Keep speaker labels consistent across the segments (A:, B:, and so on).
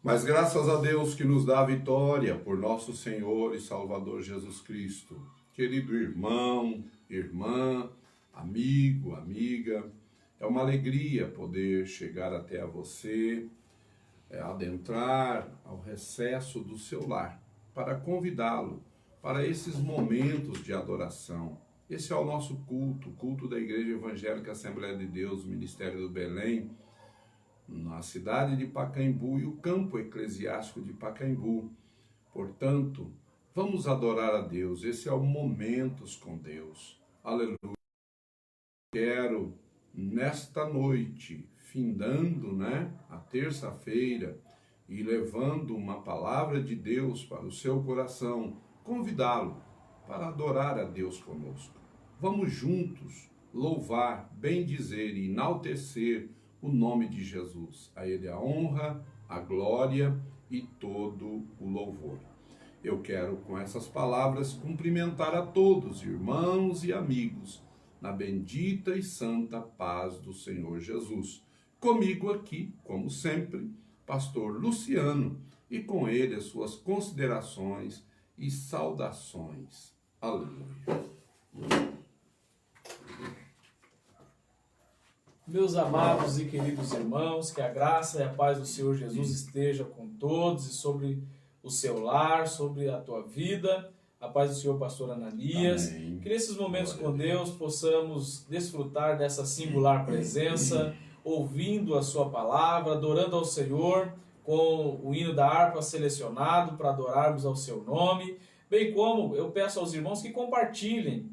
A: Mas graças a Deus que nos dá a vitória por nosso Senhor e Salvador Jesus Cristo. Querido irmão, irmã, amigo, amiga, é uma alegria poder chegar até a você, adentrar ao recesso do seu lar, para convidá-lo para esses momentos de adoração. Esse é o nosso culto, o culto da Igreja Evangélica Assembleia de Deus, Ministério do Belém, na cidade de Pacaembu e o campo eclesiástico de Pacaembu. Portanto, vamos adorar a Deus. Esse é o Momentos com Deus. Aleluia. Quero, nesta noite, findando, a terça-feira e levando uma palavra de Deus para o seu coração, convidá-lo para adorar a Deus conosco. Vamos juntos louvar, bendizer e enaltecer o nome de Jesus. A Ele a honra, a glória e todo o louvor. Eu quero, com essas palavras, cumprimentar a todos, irmãos e amigos, na bendita e santa paz do Senhor Jesus. Comigo aqui, como sempre, pastor Luciano, e com ele as suas considerações e saudações. Aleluia.
B: Meus amados e queridos irmãos, que a graça e a paz do Senhor Jesus esteja com todos e sobre o seu lar, sobre a tua vida. A paz do Senhor, pastor Ananias. Amém. Que nesses momentos com Deus possamos desfrutar dessa singular presença, ouvindo a sua palavra, adorando ao Senhor com o hino da harpa selecionado para adorarmos ao seu nome. Bem como eu peço aos irmãos que compartilhem,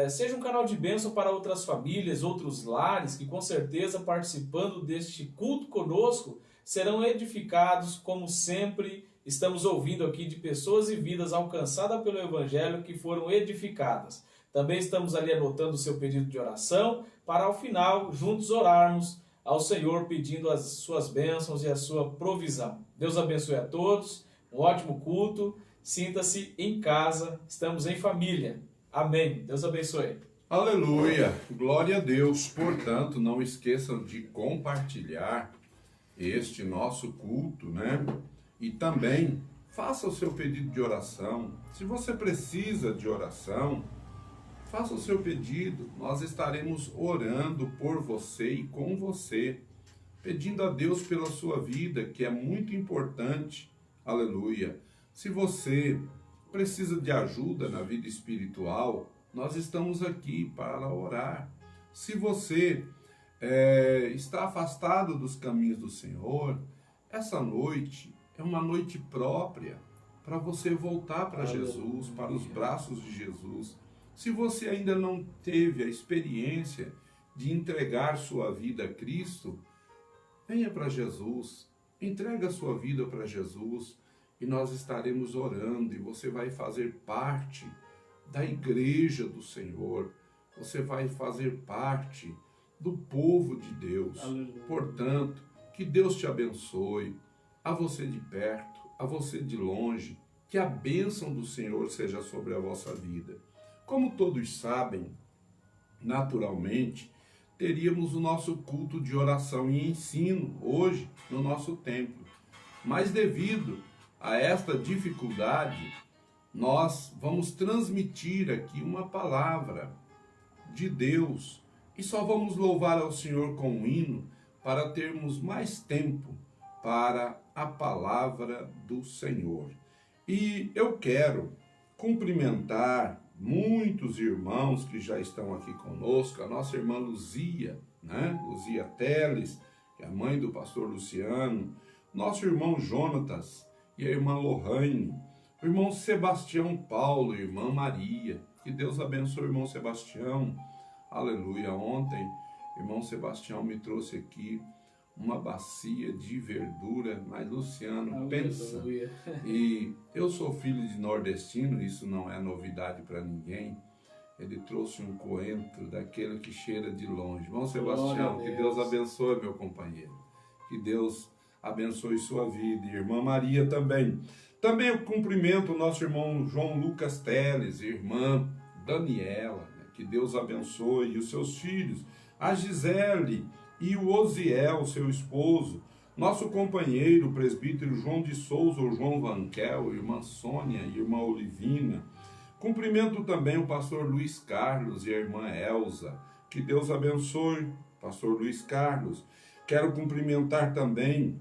B: seja um canal de bênção para outras famílias, outros lares, que com certeza participando deste culto conosco serão edificados, como sempre estamos ouvindo aqui de pessoas e vidas alcançadas pelo Evangelho que foram edificadas. Também estamos ali anotando o seu pedido de oração para ao final juntos orarmos ao Senhor pedindo as suas bênçãos e a sua provisão. Deus abençoe a todos, um ótimo culto, sinta-se em casa, estamos em família. Amém. Deus abençoe.
A: Aleluia. Glória a Deus. Portanto, não esqueçam de compartilhar este nosso culto, E também faça o seu pedido de oração. Se você precisa de oração, faça o seu pedido. Nós estaremos orando por você e com você, pedindo a Deus pela sua vida, que é muito importante. Aleluia. Se você precisa de ajuda na vida espiritual, nós estamos aqui para orar. Se você está afastado dos caminhos do Senhor, essa noite é uma noite própria para você voltar para Jesus, para os braços de Jesus. Se você ainda não teve a experiência de entregar sua vida a Cristo, venha para Jesus, entrega a sua vida para Jesus, e nós estaremos orando, e você vai fazer parte da igreja do Senhor, você vai fazer parte do povo de Deus. Aleluia. Portanto, que Deus te abençoe, a você de perto, a você de longe, que a bênção do Senhor seja sobre a vossa vida. Como todos sabem, naturalmente, teríamos o nosso culto de oração e ensino hoje no nosso templo, mas devido a esta dificuldade, nós vamos transmitir aqui uma palavra de Deus e só vamos louvar ao Senhor com um hino para termos mais tempo para a palavra do Senhor. E eu quero cumprimentar muitos irmãos que já estão aqui conosco, a nossa irmã Luzia, Luzia Teles, que é a mãe do pastor Luciano, nosso irmão Jonatas e a irmã Lohane, o irmão Sebastião Paulo, irmã Maria. Que Deus abençoe o irmão Sebastião. Aleluia. Ontem, irmão Sebastião me trouxe aqui uma bacia de verdura, mas Luciano, pensa. E eu sou filho de nordestino, isso não é novidade para ninguém. Ele trouxe um coentro daquele que cheira de longe. Irmão Sebastião, que Deus abençoe, meu companheiro. Que Deus abençoe sua vida. E irmã Maria também. Também eu cumprimento o nosso irmão João Lucas Teles, irmã Daniela. Que Deus abençoe os seus filhos. A Gisele e o Osiel, seu esposo. nosso companheiro, o presbítero João de Souza, ou João Vanquel, irmã Sônia e irmã Olivina. Cumprimento também o pastor Luiz Carlos e a irmã Elza. Que Deus abençoe, pastor Luiz Carlos. Quero cumprimentar também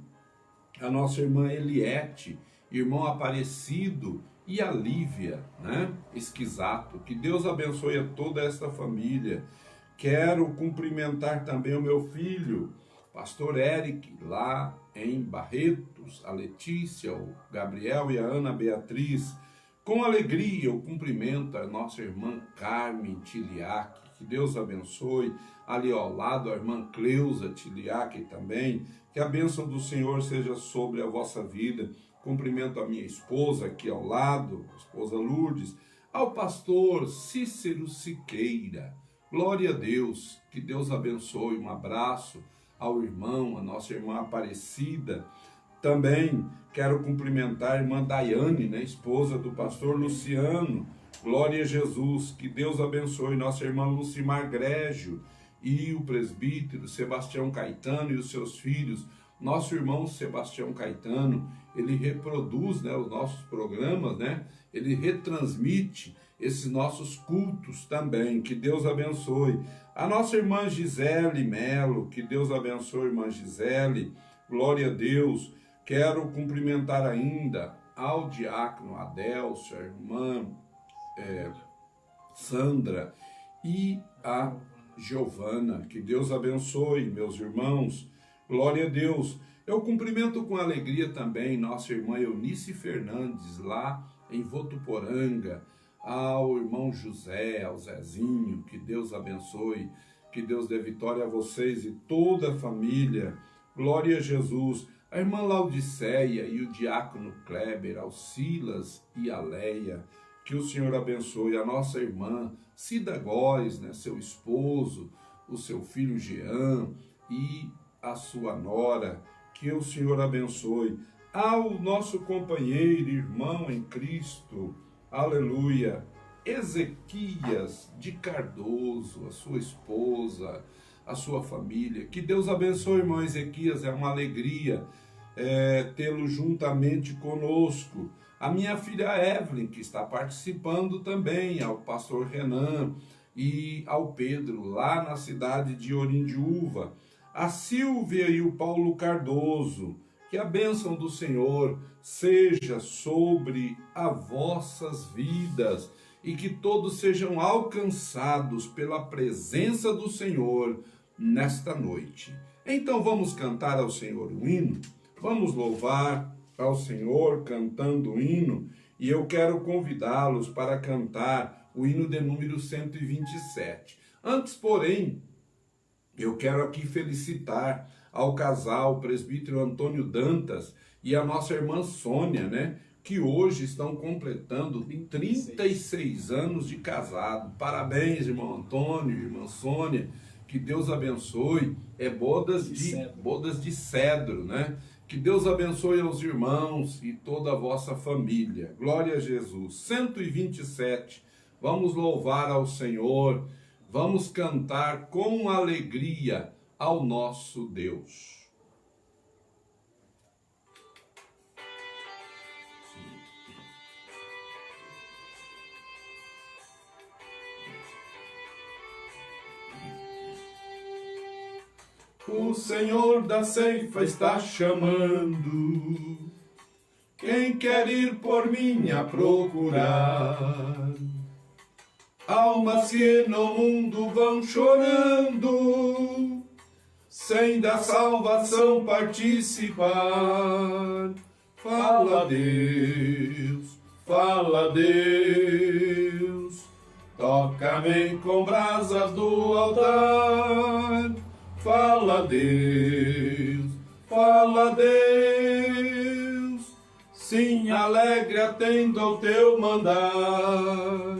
A: a nossa irmã Eliette, irmão Aparecido e a Lívia, né? Esquisato. Que Deus abençoe a toda esta família. Quero cumprimentar também o meu filho, pastor Eric, lá em Barretos, a Letícia, o Gabriel e a Ana Beatriz. Com alegria eu cumprimento a nossa irmã Carmen Tiliac, que Deus abençoe. Ali ao lado a irmã Cleusa Tiliac também, que a bênção do Senhor seja sobre a vossa vida. Cumprimento a minha esposa aqui ao lado, a esposa Lourdes, ao pastor Cícero Siqueira. Glória a Deus, que Deus abençoe. Um abraço ao irmão, a nossa irmã Aparecida. Também quero cumprimentar a irmã Daiane, né, esposa do pastor Luciano. Glória a Jesus, que Deus abençoe nossa irmã Lucimar Grégio e o presbítero Sebastião Caetano e os seus filhos. Nosso irmão Sebastião Caetano, ele reproduz, né, os nossos programas, né, ele retransmite esses nossos cultos também. Que Deus abençoe. A nossa irmã Gisele Melo, que Deus abençoe, irmã Gisele. Glória a Deus. Quero cumprimentar ainda ao diácono Adélcio, a irmã Sandra e a Giovana. Que Deus abençoe, meus irmãos. Glória a Deus. Eu cumprimento com alegria também nossa irmã Eunice Fernandes, lá em Votuporanga, ao irmão José, ao Zezinho. Que Deus abençoe, que Deus dê vitória a vocês e toda a família. Glória a Jesus. A irmã Laudiceia e o diácono Kleber, ao Silas e a Leia. Que o Senhor abençoe a nossa irmã Cida Góes, né, seu esposo, o seu filho Jean e a sua nora. Que o Senhor abençoe ao nosso companheiro, irmão em Cristo, aleluia, Ezequias de Cardoso, a sua esposa, a sua família. Que Deus abençoe, irmão Ezequias, é uma alegria tê-lo juntamente conosco. A minha filha Evelyn, que está participando também, ao pastor Renan e ao Pedro, lá na cidade de Orindiúva. A Silvia e o Paulo Cardoso. Que a bênção do Senhor seja sobre as vossas vidas e que todos sejam alcançados pela presença do Senhor nesta noite. Então vamos cantar ao Senhor um hino, vamos louvar ao Senhor cantando o hino, e eu quero convidá-los para cantar o hino de número 127. Antes, porém, eu quero aqui felicitar ao casal, o presbítero Antônio Dantas e a nossa irmã Sônia, né? Que hoje estão completando 36 anos de casado. Parabéns, irmão Antônio, irmã Sônia. Que Deus abençoe. É bodas de cedro, né? Que Deus abençoe aos irmãos e toda a vossa família. Glória a Jesus. 127. Vamos louvar ao Senhor. Vamos cantar com alegria ao nosso Deus. O Senhor da ceifa está chamando quem quer ir por mim a procurar. Almas que no mundo vão chorando, sem da salvação participar. Fala Deus, toca-me com brasas do altar. Fala Deus, sim, alegre atendo ao teu mandar.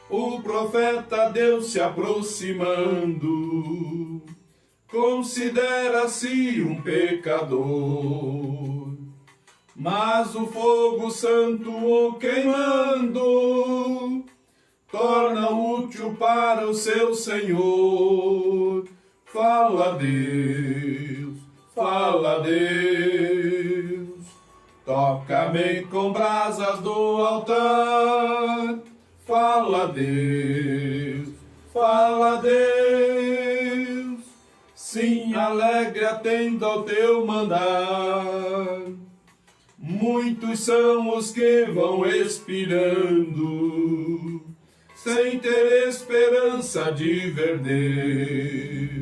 A: O profeta Deus se aproximando, considera-se um pecador, mas o fogo santo o queimando, torna útil para o seu Senhor. Fala Deus, fala Deus. Toca-me com brasas do altar, fala Deus, fala Deus. Sim, alegre atendo ao teu mandar. Muitos são os que vão expirando, sem ter esperança de ver Deus.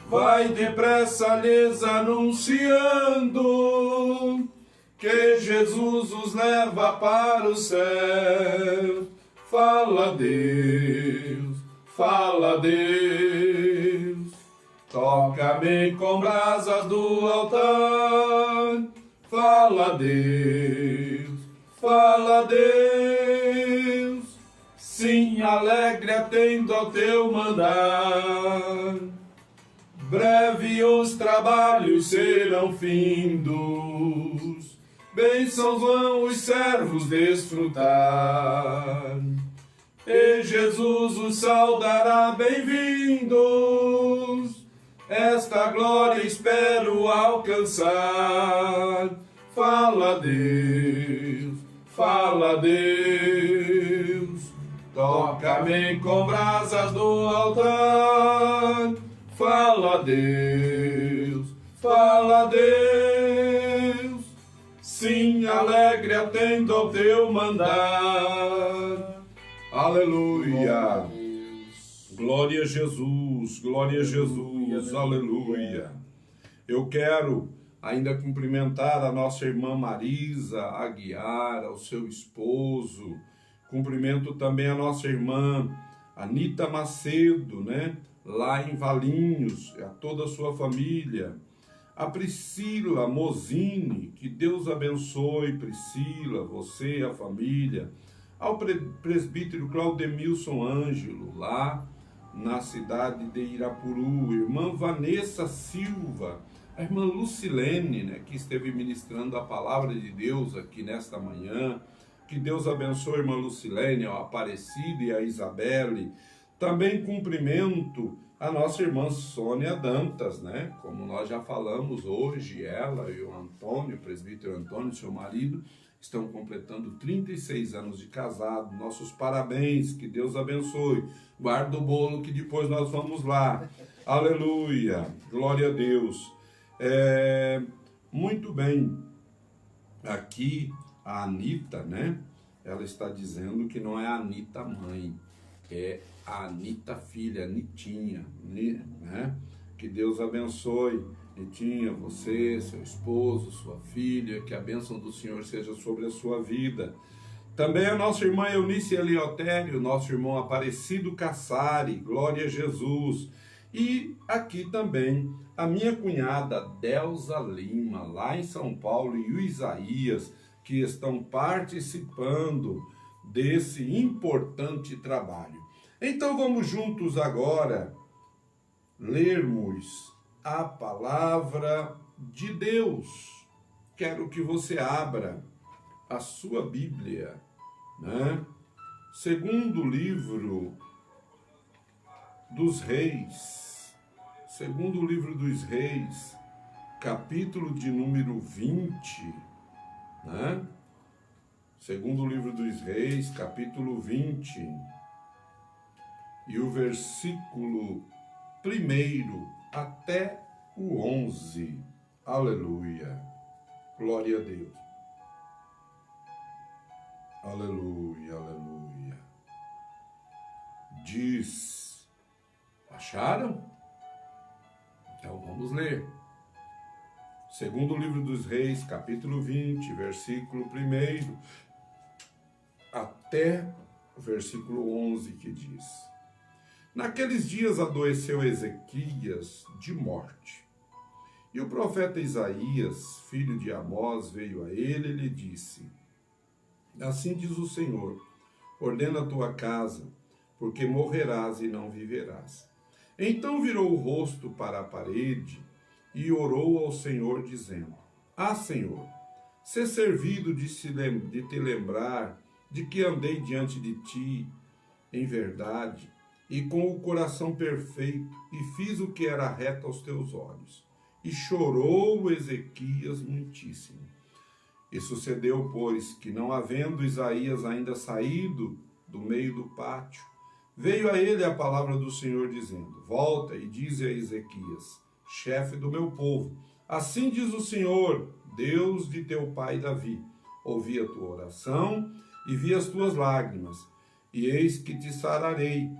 A: Vai depressa lhes anunciando que Jesus os leva para o céu. Fala Deus, fala Deus. Toca-me com brasas do altar. Fala Deus, fala Deus. Sim, alegre atendo ao teu mandar. Breve os trabalhos serão findos, bênçãos vão os servos desfrutar, e Jesus os saudará bem-vindos. Esta glória espero alcançar. Fala Deus, fala Deus. Toca-me com brasas do altar. Fala Deus, fala Deus. Sim, alegre atendo ao teu mandar. Aleluia. Glória a Jesus, glória a Jesus, aleluia. Eu quero ainda cumprimentar a nossa irmã Marisa Aguiar, ao seu esposo. Cumprimento também a nossa irmã Anita Macedo, lá em Valinhos, a toda a sua família. A Priscila Mozini, que Deus abençoe, Priscila, você e a família. Ao presbítero Claudemilson Ângelo, lá na cidade de Irapuru, irmã Vanessa Silva, a irmã Lucilene, que esteve ministrando a palavra de Deus aqui nesta manhã. Que Deus abençoe a irmã Lucilene, a Aparecida e a Isabelle. Também cumprimento a nossa irmã Sônia Dantas, como nós já falamos hoje, ela e o Antônio, o presbítero Antônio, seu marido, estão completando 36 anos de casado. Nossos parabéns, que Deus abençoe. Guarda o bolo que depois nós vamos lá. Aleluia, glória a Deus. Muito bem, aqui a Anita, ela está dizendo que não é a Anita mãe, é a Anita filha, Anitinha, Que Deus abençoe, Nitinha, você, seu esposo, sua filha, que a bênção do Senhor seja sobre a sua vida. Também a nossa irmã Eunice Eliotério, nosso irmão Aparecido Cassari, glória a Jesus. E aqui também a minha cunhada Delza Lima, lá em São Paulo, e o Isaías, que estão participando desse importante trabalho. Então vamos juntos agora lermos a palavra de Deus. Quero que você abra a sua Bíblia, Segundo livro dos Reis, capítulo de número 20, Segundo livro dos Reis, capítulo 20, e o versículo 1 até o 11. Aleluia. Glória a Deus. Aleluia, aleluia. Diz, acharam? Então vamos ler. Segundo livro dos Reis, capítulo 20, versículo 1 até o versículo 11, que diz: Naqueles dias adoeceu Ezequias de morte. E o profeta Isaías, filho de Amós, veio a ele e lhe disse: Assim diz o Senhor, ordena a tua casa, porque morrerás e não viverás. Então virou o rosto para a parede e orou ao Senhor, dizendo: Senhor, sê servido de te lembrar de que andei diante de ti em verdade e com o coração perfeito, e fiz o que era reto aos teus olhos. e chorou Ezequias muitíssimo. E sucedeu, pois, que não havendo Isaías ainda saído do meio do pátio, veio a ele a palavra do Senhor, dizendo: volta e dize a Ezequias, chefe do meu povo, assim diz o Senhor, Deus de teu pai Davi, ouvi a tua oração e vi as tuas lágrimas, e eis que te sararei.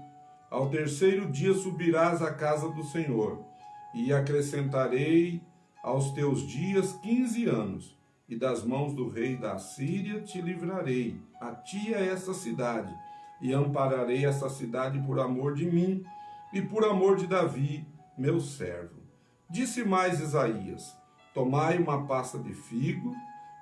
A: Ao terceiro dia subirás à casa do Senhor, e acrescentarei aos teus dias 15 anos, e das mãos do rei da Assíria te livrarei, a ti e a esta cidade, e ampararei esta cidade por amor de mim, e por amor de Davi, meu servo. Disse mais Isaías: tomai uma pasta de figo,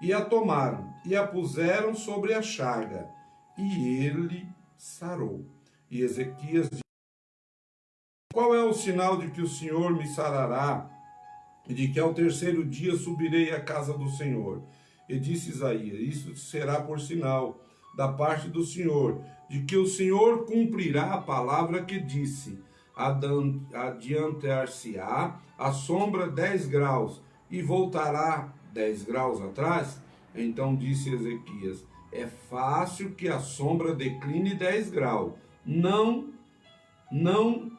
A: e a tomaram, e a puseram sobre a chaga, e ele sarou. E Ezequias disse: qual é o sinal de que o Senhor me sarará, e de que ao terceiro dia subirei à casa do Senhor? E disse Isaías: isso será por sinal da parte do Senhor, de que o Senhor cumprirá a palavra que disse: adiantar-se-á a sombra 10 graus, e voltará 10 graus atrás. Então disse Ezequias: é fácil que a sombra decline 10 graus, não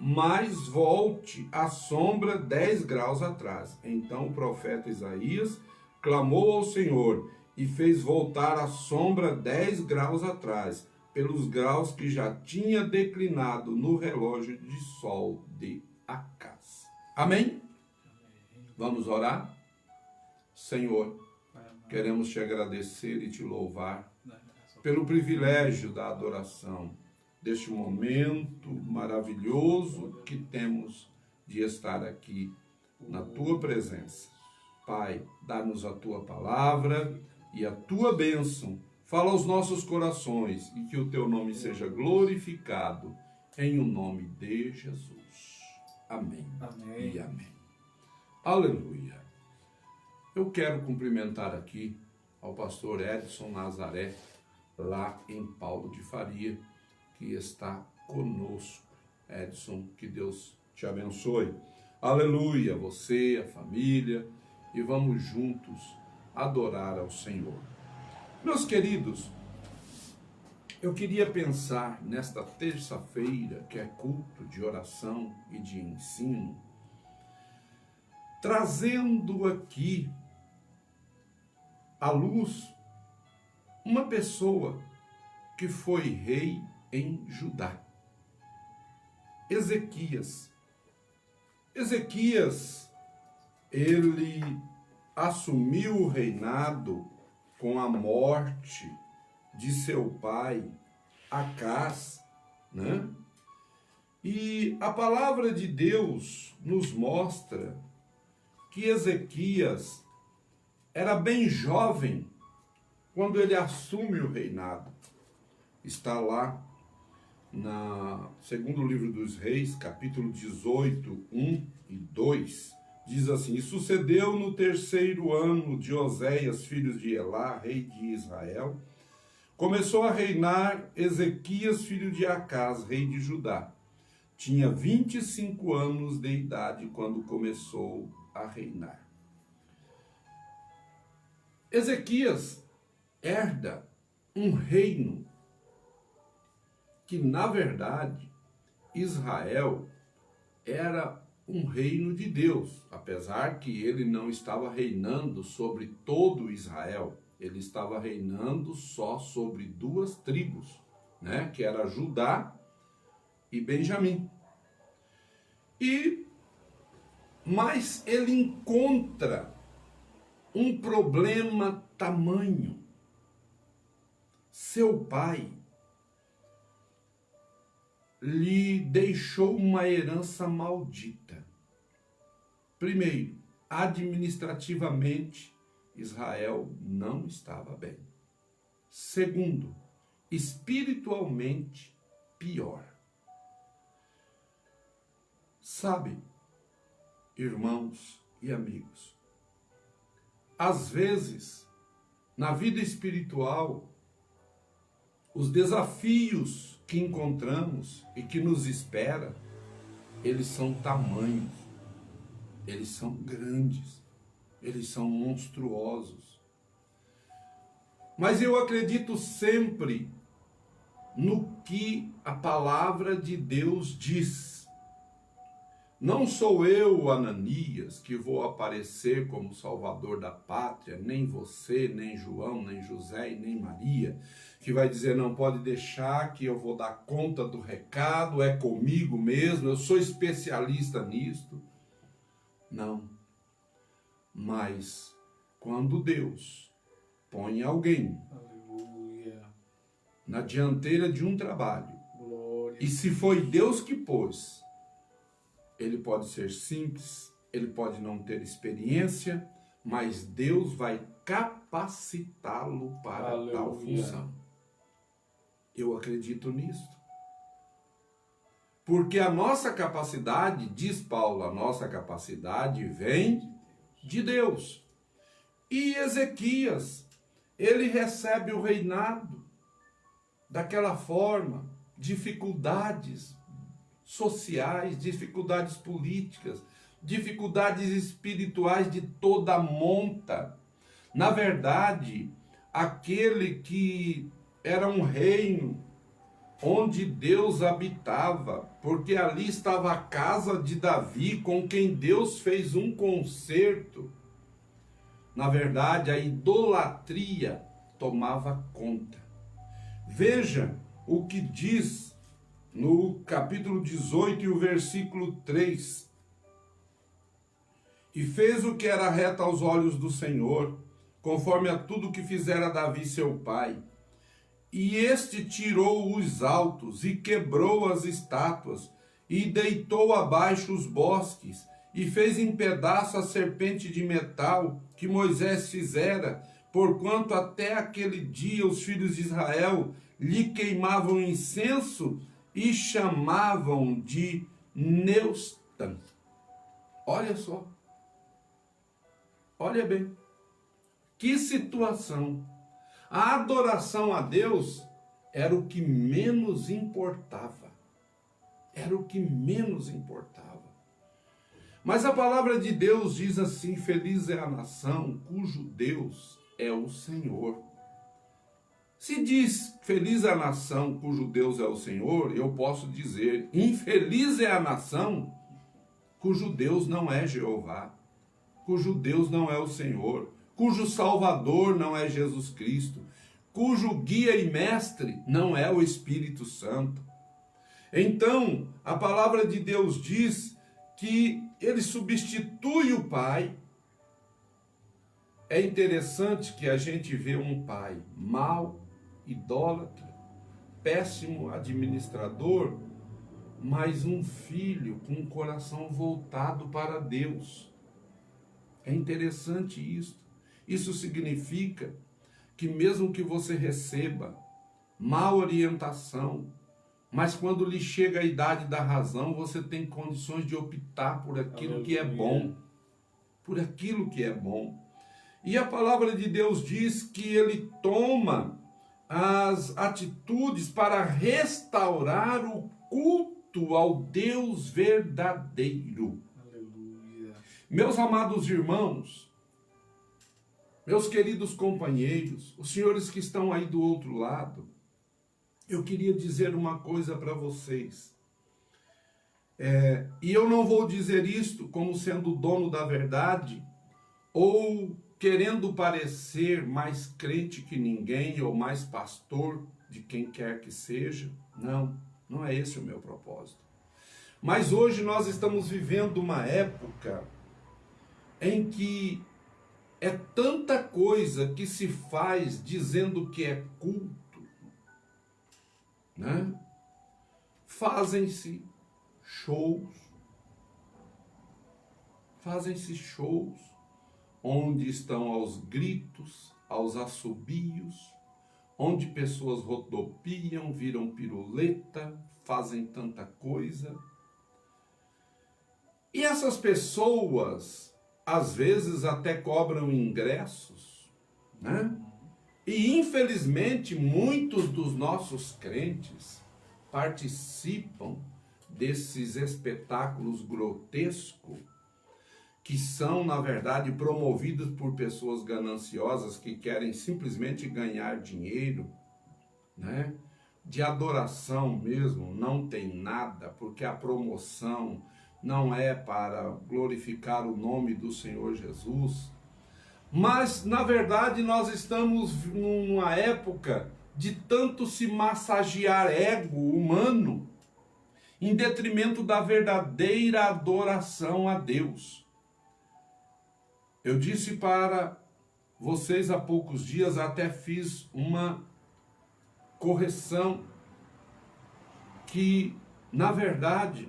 A: mais volte a sombra 10 graus atrás. Então o profeta Isaías clamou ao Senhor e fez voltar a sombra 10 graus atrás, pelos graus que já tinha declinado no relógio de sol de Acás. Amém? Vamos orar? Senhor, queremos te agradecer e te louvar pelo privilégio da adoração, deste momento maravilhoso que temos de estar aqui na tua presença. Pai, dá-nos a tua palavra e a tua bênção. Fala aos nossos corações e que o teu nome seja glorificado em o nome de Jesus. Amém.
B: Amém.
A: E amém. Aleluia. Eu quero cumprimentar aqui ao pastor Edson Nazaré, lá em Paulo de Faria, que está conosco. Edson, que Deus te abençoe. Aleluia, você, a família, e vamos juntos adorar ao Senhor. Meus queridos, eu queria pensar nesta terça-feira, que é culto de oração e de ensino, trazendo aqui à luz uma pessoa que foi rei em Judá. Ezequias. Ezequias, ele assumiu o reinado com a morte de seu pai, Acás, né? E a palavra de Deus nos mostra que Ezequias era bem jovem quando ele assume o reinado. Está lá no segundo livro dos Reis, capítulo 18, 1 e 2, diz assim: e sucedeu no terceiro ano de Oséias, filho de Elá, rei de Israel, começou a reinar Ezequias, filho de Acás, rei de Judá. Tinha 25 anos de idade quando começou a reinar. Ezequias herda um reino que, na verdade, Israel era um reino de Deus, apesar que ele não estava reinando sobre todo Israel, ele estava reinando só sobre 2 tribos, né, que era Judá e Benjamim. Mas ele encontra um problema tamanho. Seu pai lhe deixou uma herança maldita. Primeiro, administrativamente, Israel não estava bem. Segundo, espiritualmente, pior. Sabe, irmãos e amigos, às vezes, na vida espiritual, os desafios que encontramos e que nos espera, eles são tamanhos. eles são grandes, eles são monstruosos. Mas eu acredito sempre no que a palavra de Deus diz. Não sou eu, Ananias, que vou aparecer como salvador da pátria, nem você, nem João, nem José e nem Maria, que vai dizer, não, pode deixar que eu vou dar conta do recado, é comigo mesmo, eu sou especialista nisto. Não. Mas quando Deus põe alguém na dianteira de um trabalho, e se foi Deus que pôs, ele pode ser simples, ele pode não ter experiência, mas Deus vai capacitá-lo para tal função. Eu acredito nisso. Porque a nossa capacidade, diz Paulo, a nossa capacidade vem de Deus. E Ezequias, ele recebe o reinado daquela forma, dificuldades sociais, dificuldades políticas, dificuldades espirituais de toda monta. Na verdade, aquele que era um reino onde Deus habitava, porque ali estava a casa de Davi, com quem Deus fez um concerto. Na verdade, a idolatria tomava conta. Veja o que diz no capítulo 18 e o versículo 3. E fez o que era reto aos olhos do Senhor, conforme a tudo que fizera Davi seu pai. E este tirou os altos e quebrou as estátuas e deitou abaixo os bosques e fez em pedaço a serpente de metal que Moisés fizera, porquanto até aquele dia os filhos de Israel lhe queimavam incenso e chamavam de Neustã. Olha só. Olha bem. Que situação. A adoração a Deus era o que menos importava. Era o que menos importava. Mas a palavra de Deus diz assim, feliz é a nação cujo Deus é o Senhor. Se diz feliz é a nação cujo Deus é o Senhor, eu posso dizer infeliz é a nação cujo Deus não é Jeová, cujo Deus não é o Senhor, cujo Salvador não é Jesus Cristo, cujo guia e mestre não é o Espírito Santo. Então, a palavra de Deus diz que ele substitui o pai. É interessante que a gente vê um pai mau, idólatra, péssimo administrador, mas um filho com um coração voltado para Deus. É interessante isso. Isso significa que mesmo que você receba má orientação, mas quando lhe chega a idade da razão, você tem condições de optar por aquilo que é bom. Por aquilo que é bom. E a palavra de Deus diz que ele toma as atitudes para restaurar o culto ao Deus verdadeiro. Aleluia. Meus amados irmãos, meus queridos companheiros, os senhores que estão aí do outro lado, eu queria dizer uma coisa para vocês. E eu não vou dizer isto como sendo o dono da verdade, ou querendo parecer mais crente que ninguém, ou mais pastor de quem quer que seja. Não, não é esse o meu propósito. Mas hoje nós estamos vivendo uma época em que é tanta coisa que se faz dizendo que é culto, né? Fazem-se shows onde estão aos gritos, aos assobios, onde pessoas rodopiam, viram piruleta, fazem tanta coisa. E essas pessoas, às vezes, até cobram ingressos, né? E, infelizmente, muitos dos nossos crentes participam desses espetáculos grotescos que são, na verdade, promovidos por pessoas gananciosas que querem simplesmente ganhar dinheiro, né? De adoração mesmo, não tem nada, porque a promoção não é para glorificar o nome do Senhor Jesus. Mas, na verdade, nós estamos numa época de tanto se massagear ego humano, em detrimento da verdadeira adoração a Deus. Eu disse para vocês há poucos dias, até fiz uma correção, que, na verdade,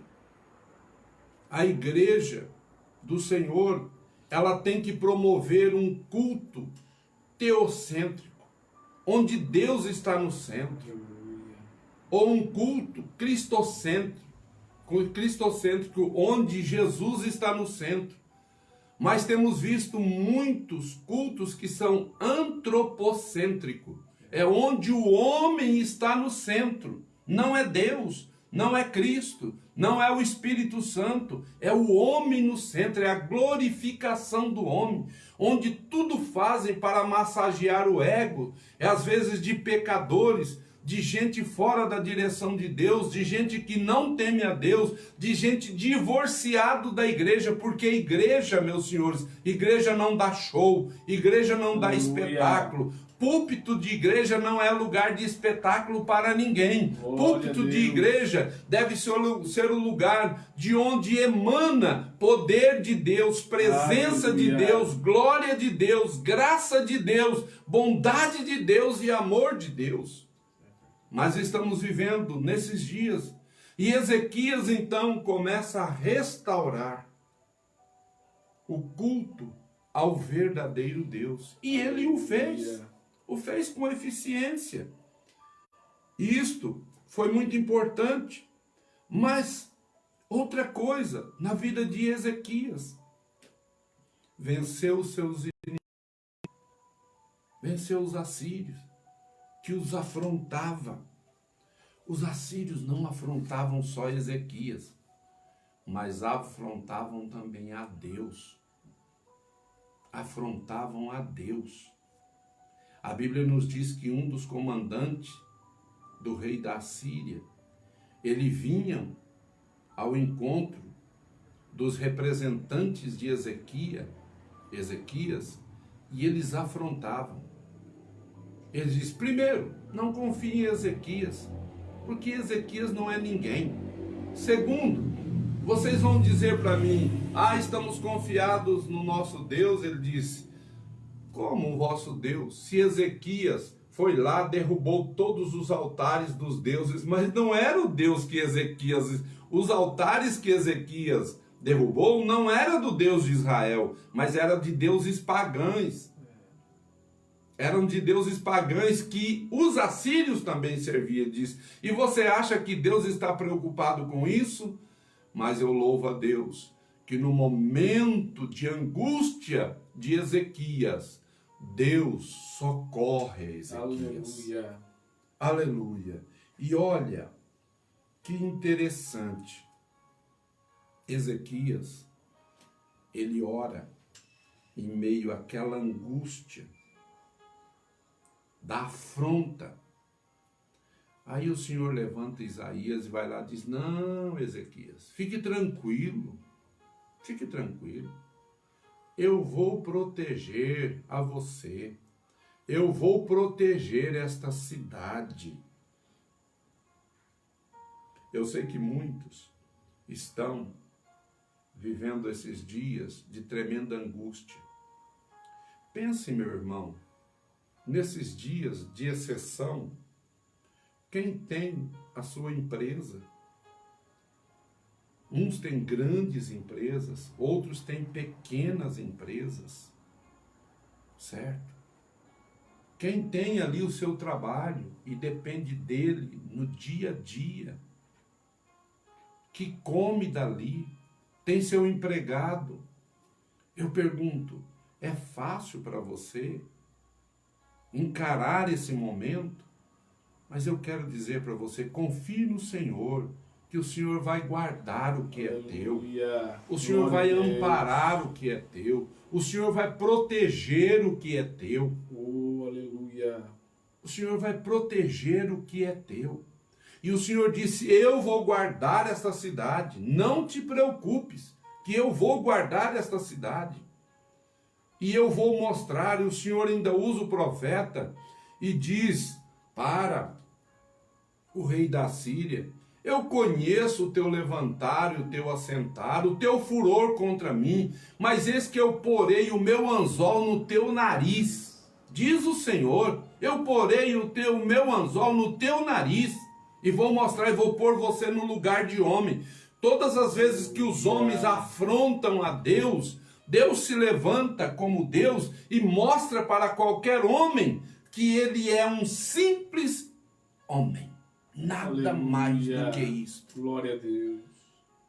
A: a igreja do Senhor, ela tem que promover um culto teocêntrico, onde Deus está no centro, ou um culto cristocêntrico, onde Jesus está no centro. Mas temos visto muitos cultos que são antropocêntricos, é onde o homem está no centro, não é Deus, não é Cristo, não é o Espírito Santo, é o homem no centro, é a glorificação do homem, onde tudo fazem para massagear o ego, é às vezes de pecadores, de gente fora da direção de Deus, de gente que não teme a Deus, de gente divorciado da igreja, porque igreja, meus senhores, igreja não dá show, igreja não dá espetáculo. Púlpito de igreja não é lugar de espetáculo para ninguém. Púlpito de igreja deve ser o lugar de onde emana poder de Deus, presença de Deus, glória de Deus, graça de Deus, bondade de Deus e amor de Deus. Mas estamos vivendo nesses dias, e Ezequias então começa a restaurar o culto ao verdadeiro Deus. E ele o fez com eficiência. Isto foi muito importante. Mas outra coisa na vida de Ezequias, venceu os seus inimigos, venceu os assírios, que os afrontava. Os assírios não afrontavam só Ezequias, mas afrontavam também a Deus. Afrontavam a Deus. A Bíblia nos diz que um dos comandantes do rei da Síria, ele vinha ao encontro dos representantes de Ezequias, e eles afrontavam. Ele diz, primeiro, não confie em Ezequias, porque Ezequias não é ninguém. Segundo, vocês vão dizer para mim, estamos confiados no nosso Deus. Ele disse, como o vosso Deus? Se Ezequias foi lá, derrubou todos os altares dos deuses, mas não era o Deus que Ezequias, os altares que Ezequias derrubou não era do Deus de Israel, mas era de deuses pagãos. Eram de deuses pagãos que os assírios também serviam disso. E você acha que Deus está preocupado com isso? Mas eu louvo a Deus que no momento de angústia de Ezequias, Deus socorre a Ezequias.
B: Aleluia.
A: Aleluia. E olha, que interessante. Ezequias, ele ora em meio àquela angústia da afronta. Aí o Senhor levanta Isaías e vai lá e diz, não, Ezequias, fique tranquilo, eu vou proteger a você, eu vou proteger esta cidade. Eu sei que muitos estão vivendo esses dias de tremenda angústia. Pense, meu irmão, nesses dias de exceção, quem tem a sua empresa, uns têm grandes empresas, outros têm pequenas empresas, certo? Quem tem ali o seu trabalho e depende dele no dia a dia, que come dali, tem seu empregado, eu pergunto, é fácil para você encarar esse momento? Mas eu quero dizer para você, confie no Senhor, que o Senhor vai guardar o que é teu.
B: Aleluia.
A: O Senhor vai
B: Glória a Deus.
A: amparar o que é teu. O Senhor vai proteger o que é teu.
B: Oh, aleluia.
A: O Senhor vai proteger o que é teu. E o Senhor disse: eu vou guardar esta cidade. Não te preocupes, que eu vou guardar esta cidade. E eu vou mostrar. E o Senhor ainda usa o profeta e diz para o rei da Síria: eu conheço o teu levantar e o teu assentar, o teu furor contra mim, mas eis que eu porei o meu anzol no teu nariz. Diz o Senhor: eu porei o meu anzol no teu nariz, e vou mostrar e vou pôr você no lugar de homem. Todas as vezes que os homens afrontam a Deus, Deus se levanta como Deus e mostra para qualquer homem que ele é um simples homem. Nada mais do que isso.
B: Glória a Deus.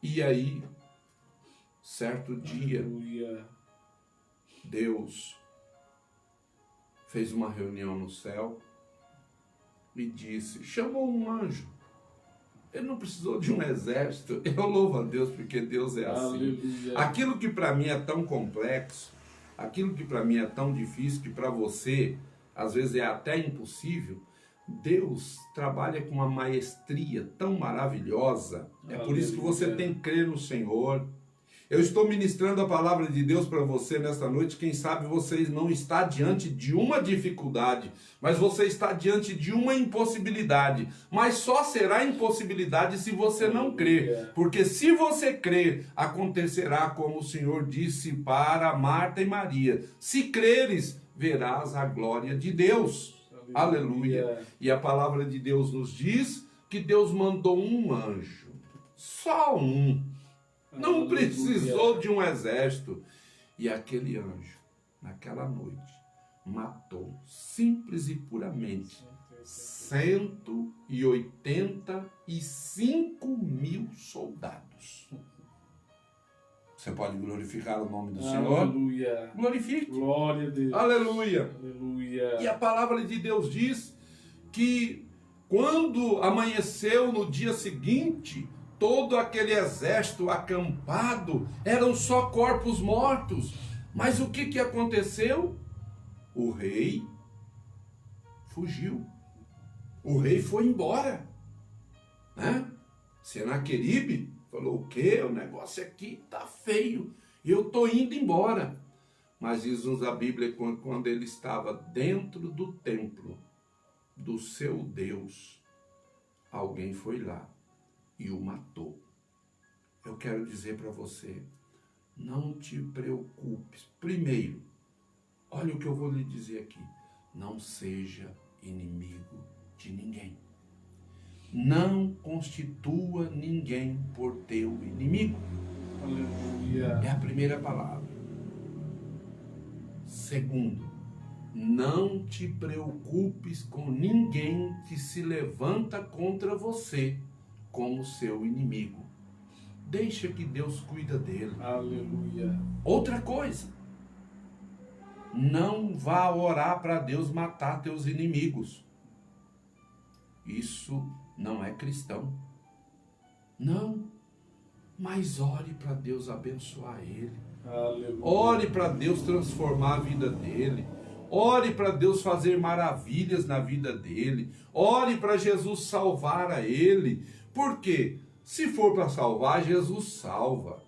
A: E aí, certo dia,
B: Aleluia.
A: Deus fez uma reunião no céu e disse, chamou um anjo. Ele não precisou de um exército. Eu louvo a Deus porque Deus é assim.
B: Aleluia.
A: Aquilo que para mim é tão complexo, aquilo que para mim é tão difícil, que para você às vezes é até impossível, Deus trabalha com uma maestria tão maravilhosa. É por isso que você tem que crer no Senhor. Eu estou ministrando a palavra de Deus para você nesta noite. Quem sabe você não está diante de uma dificuldade, mas você está diante de uma impossibilidade. Mas só será impossibilidade se você não crer. Porque se você crer, acontecerá como o Senhor disse para Marta e Maria. Se creres, verás a glória de Deus. Aleluia. E a palavra de Deus nos diz que Deus mandou um anjo. Só um. Não precisou de um exército. E aquele anjo, naquela noite, matou, simples e puramente, 185.000 soldados. Você pode glorificar o nome do Senhor?
B: Aleluia.
A: Glorifique.
B: Glória a Deus.
A: Aleluia.
B: Aleluia.
A: E a palavra de Deus diz que quando amanheceu no dia seguinte, todo aquele exército acampado eram só corpos mortos. Mas o que aconteceu? O rei fugiu. O rei foi embora. Né? Senaqueribe falou, o quê? O negócio aqui tá feio. Eu tô indo embora. Mas diz-nos a Bíblia, quando ele estava dentro do templo do seu Deus, alguém foi lá e o matou. Eu quero dizer para você, não te preocupes. Primeiro, olha o que eu vou lhe dizer aqui. Não seja inimigo de ninguém. Não constitua ninguém por teu inimigo.
B: Aleluia.
A: É a primeira palavra. Segundo, não te preocupes com ninguém que se levanta contra você como seu inimigo. Deixa que Deus cuida dele.
B: Aleluia.
A: Outra coisa, não vá orar para Deus matar teus inimigos. Isso não é cristão. Não, mas ore para Deus abençoar ele.
B: Aleluia.
A: Ore para Deus transformar a vida dele. Ore para Deus fazer maravilhas na vida dele. Ore para Jesus salvar a ele. Por quê? Se for para salvar, Jesus salva.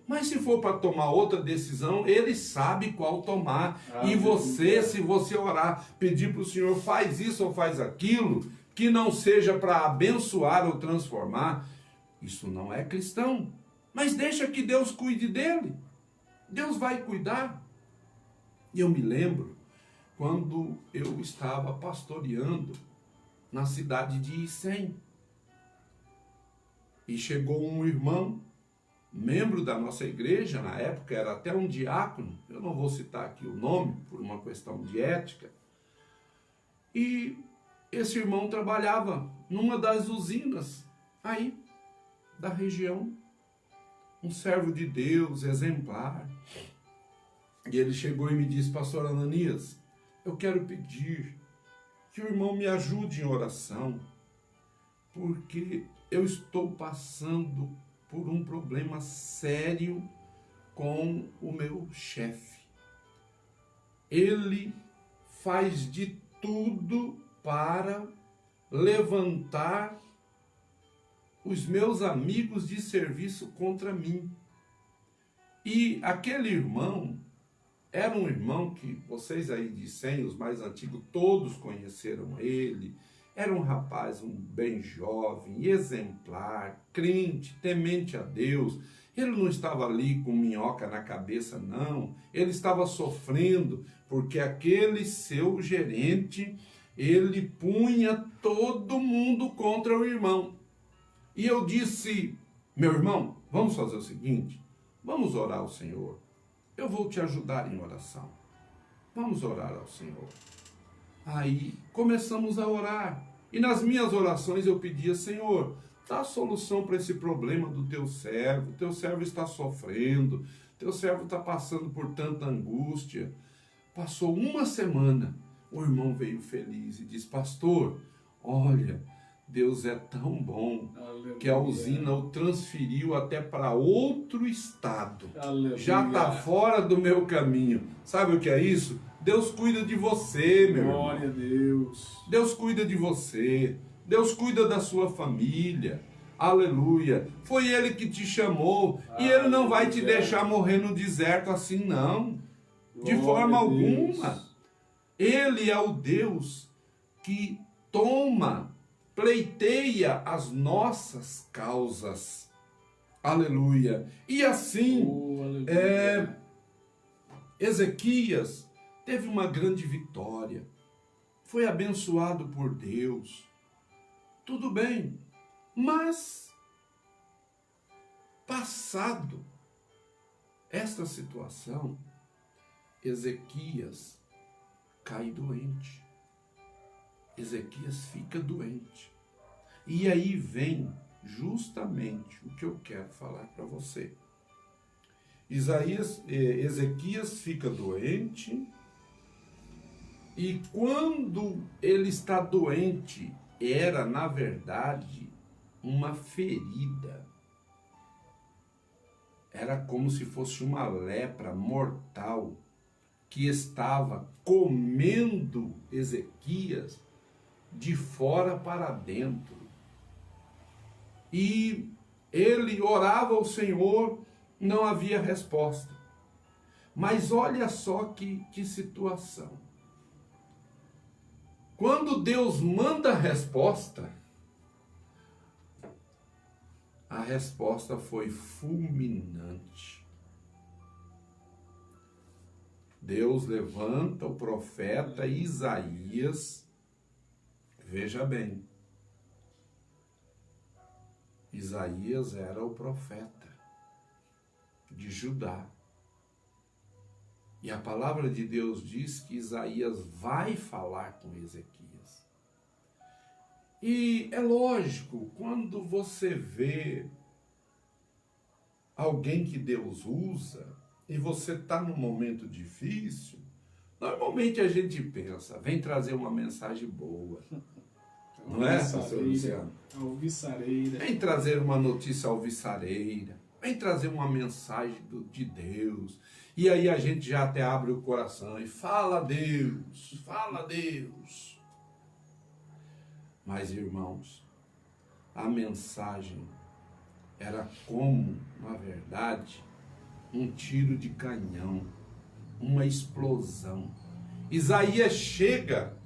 A: Mas se for para tomar outra decisão, ele sabe qual tomar.
B: Aleluia.
A: E você, se você orar, pedir para o Senhor, faz isso ou faz aquilo, que não seja para abençoar ou transformar, isso não é cristão. Mas deixa que Deus cuide dele. Deus vai cuidar. E eu me lembro quando eu estava pastoreando na cidade de Icém. E chegou um irmão, membro da nossa igreja, na época era até um diácono, eu não vou citar aqui o nome, por uma questão de ética. E esse irmão trabalhava numa das usinas aí da região. Um servo de Deus, exemplar. E ele chegou e me disse, pastor Ananias, eu quero pedir que o irmão me ajude em oração, porque eu estou passando por um problema sério com o meu chefe. Ele faz de tudo para levantar os meus amigos de serviço contra mim. E aquele irmão era um irmão que vocês aí de 100, os mais antigos, todos conheceram ele. Era um rapaz, bem jovem, exemplar, crente, temente a Deus. Ele não estava ali com minhoca na cabeça, não. Ele estava sofrendo porque aquele seu gerente, ele punha todo mundo contra o irmão. E eu disse, meu irmão, vamos fazer o seguinte, vamos orar ao Senhor. Eu vou te ajudar em oração. Vamos orar ao Senhor. Aí começamos a orar. E nas minhas orações eu pedia, Senhor, dá a solução para esse problema do teu servo. O teu servo está sofrendo. Teu servo está passando por tanta angústia. Passou uma semana. O irmão veio feliz e disse, pastor, olha, Deus é tão bom. Aleluia. Que a usina o transferiu até para outro estado. Aleluia. Já está fora do meu caminho. Sabe o que é isso? Deus cuida de você, meu irmão.
B: Glória a Deus.
A: Deus cuida de você. Deus cuida da sua família. Aleluia. Foi Ele que te chamou. E Ele não vai te deixar morrer no deserto assim, não. De forma alguma. Ele é o Deus que pleiteia as nossas causas. Aleluia. E assim, Ezequias teve uma grande vitória. Foi abençoado por Deus. Tudo bem. Mas, passado esta situação, Ezequias cai doente. Ezequias fica doente. E aí vem justamente o que eu quero falar para você. Ezequias fica doente, e quando ele está doente, era, na verdade, uma ferida. Era como se fosse uma lepra mortal que estava comendo Ezequias de fora para dentro. E ele orava ao Senhor, não havia resposta. Mas olha só que situação. Quando Deus manda a resposta foi fulminante. Deus levanta o profeta Isaías. Veja bem, Isaías era o profeta de Judá. E a palavra de Deus diz que Isaías vai falar com Ezequias. E é lógico, quando você vê alguém que Deus usa, e você está num momento difícil, normalmente a gente pensa, vem trazer uma mensagem boa. Não é, pastor Luciano?
B: Alvissareira.
A: Vem trazer uma notícia alvissareira. Vem trazer uma mensagem de Deus. E aí a gente já até abre o coração e fala a Deus, fala a Deus. Mas, irmãos, a mensagem era como, na verdade, um tiro de canhão, uma explosão. Isaías chega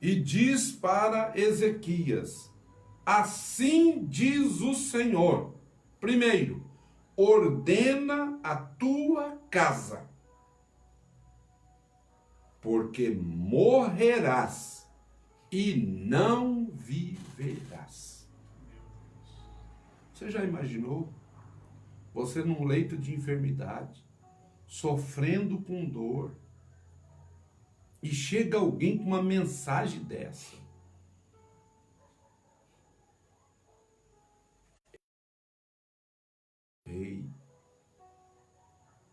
A: e diz para Ezequias, assim diz o Senhor, primeiro, ordena a tua casa, porque morrerás e não viverás. Você já imaginou? Você num leito de enfermidade, sofrendo com dor, e chega alguém com uma mensagem dessa.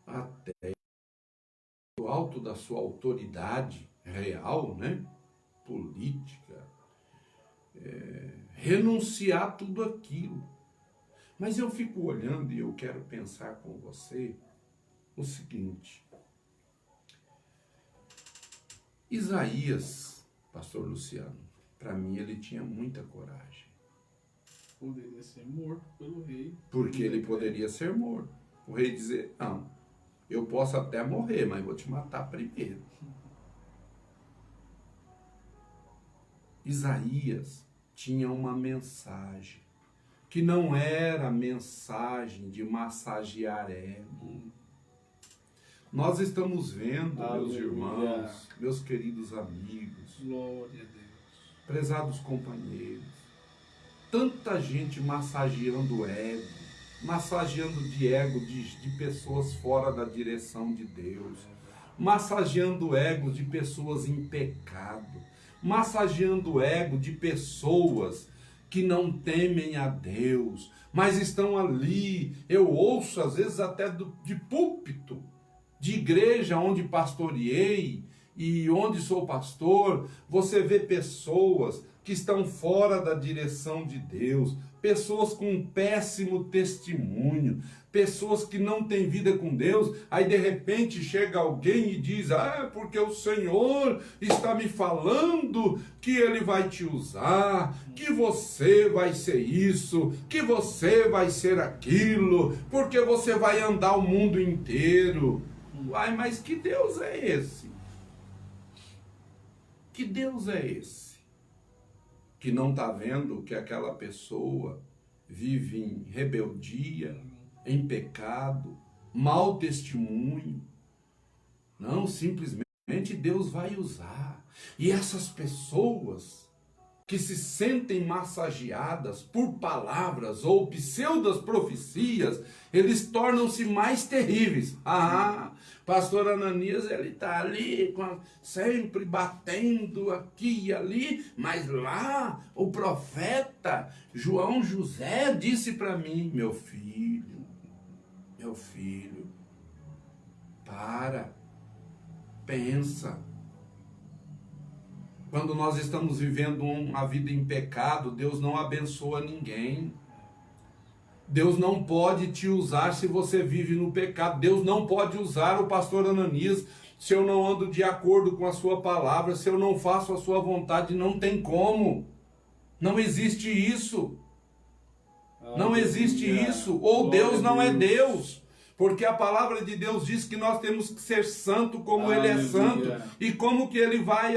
A: Até o alto da sua autoridade real, né? Política, renunciar tudo aquilo. Mas eu fico olhando e eu quero pensar com você o seguinte. Isaías, pastor Luciano, para mim ele tinha muita coragem.
B: Poderia ser morto pelo rei.
A: Porque ele poderia ser morto. O rei dizer, não, eu posso até morrer, mas vou te matar primeiro. Isaías tinha uma mensagem, que não era mensagem de massagear ego. Nós estamos vendo, meus irmãos, meus queridos amigos,
B: glória a Deus,
A: prezados companheiros, tanta gente massageando ego, massageando de ego de pessoas fora da direção de Deus, massageando ego de pessoas em pecado, massageando o ego de pessoas que não temem a Deus, mas estão ali. Eu ouço às vezes até de púlpito, de igreja onde pastoreei e onde sou pastor, você vê pessoas que estão fora da direção de Deus, pessoas com um péssimo testemunho, pessoas que não têm vida com Deus, aí de repente chega alguém e diz, porque o Senhor está me falando que Ele vai te usar, que você vai ser isso, que você vai ser aquilo, porque você vai andar o mundo inteiro. Uai, mas que Deus é esse? Que Deus é esse? Que não está vendo que aquela pessoa vive em rebeldia, em pecado, mau testemunho. Não, simplesmente Deus vai usar. E essas pessoas que se sentem massageadas por palavras ou pseudas profecias, eles tornam-se mais terríveis. Pastor Ananias, ele está ali, sempre batendo aqui e ali, mas lá o profeta João José disse para mim, meu filho, pensa. Quando nós estamos vivendo uma vida em pecado, Deus não abençoa ninguém. Deus não pode te usar se você vive no pecado. Deus não pode usar o pastor Ananias se eu não ando de acordo com a sua palavra, se eu não faço a sua vontade. Não tem como. Não existe isso. Não existe isso. Ou Deus não é Deus. Porque a palavra de Deus diz que nós temos que ser santo como Ele é santo. E como que Ele vai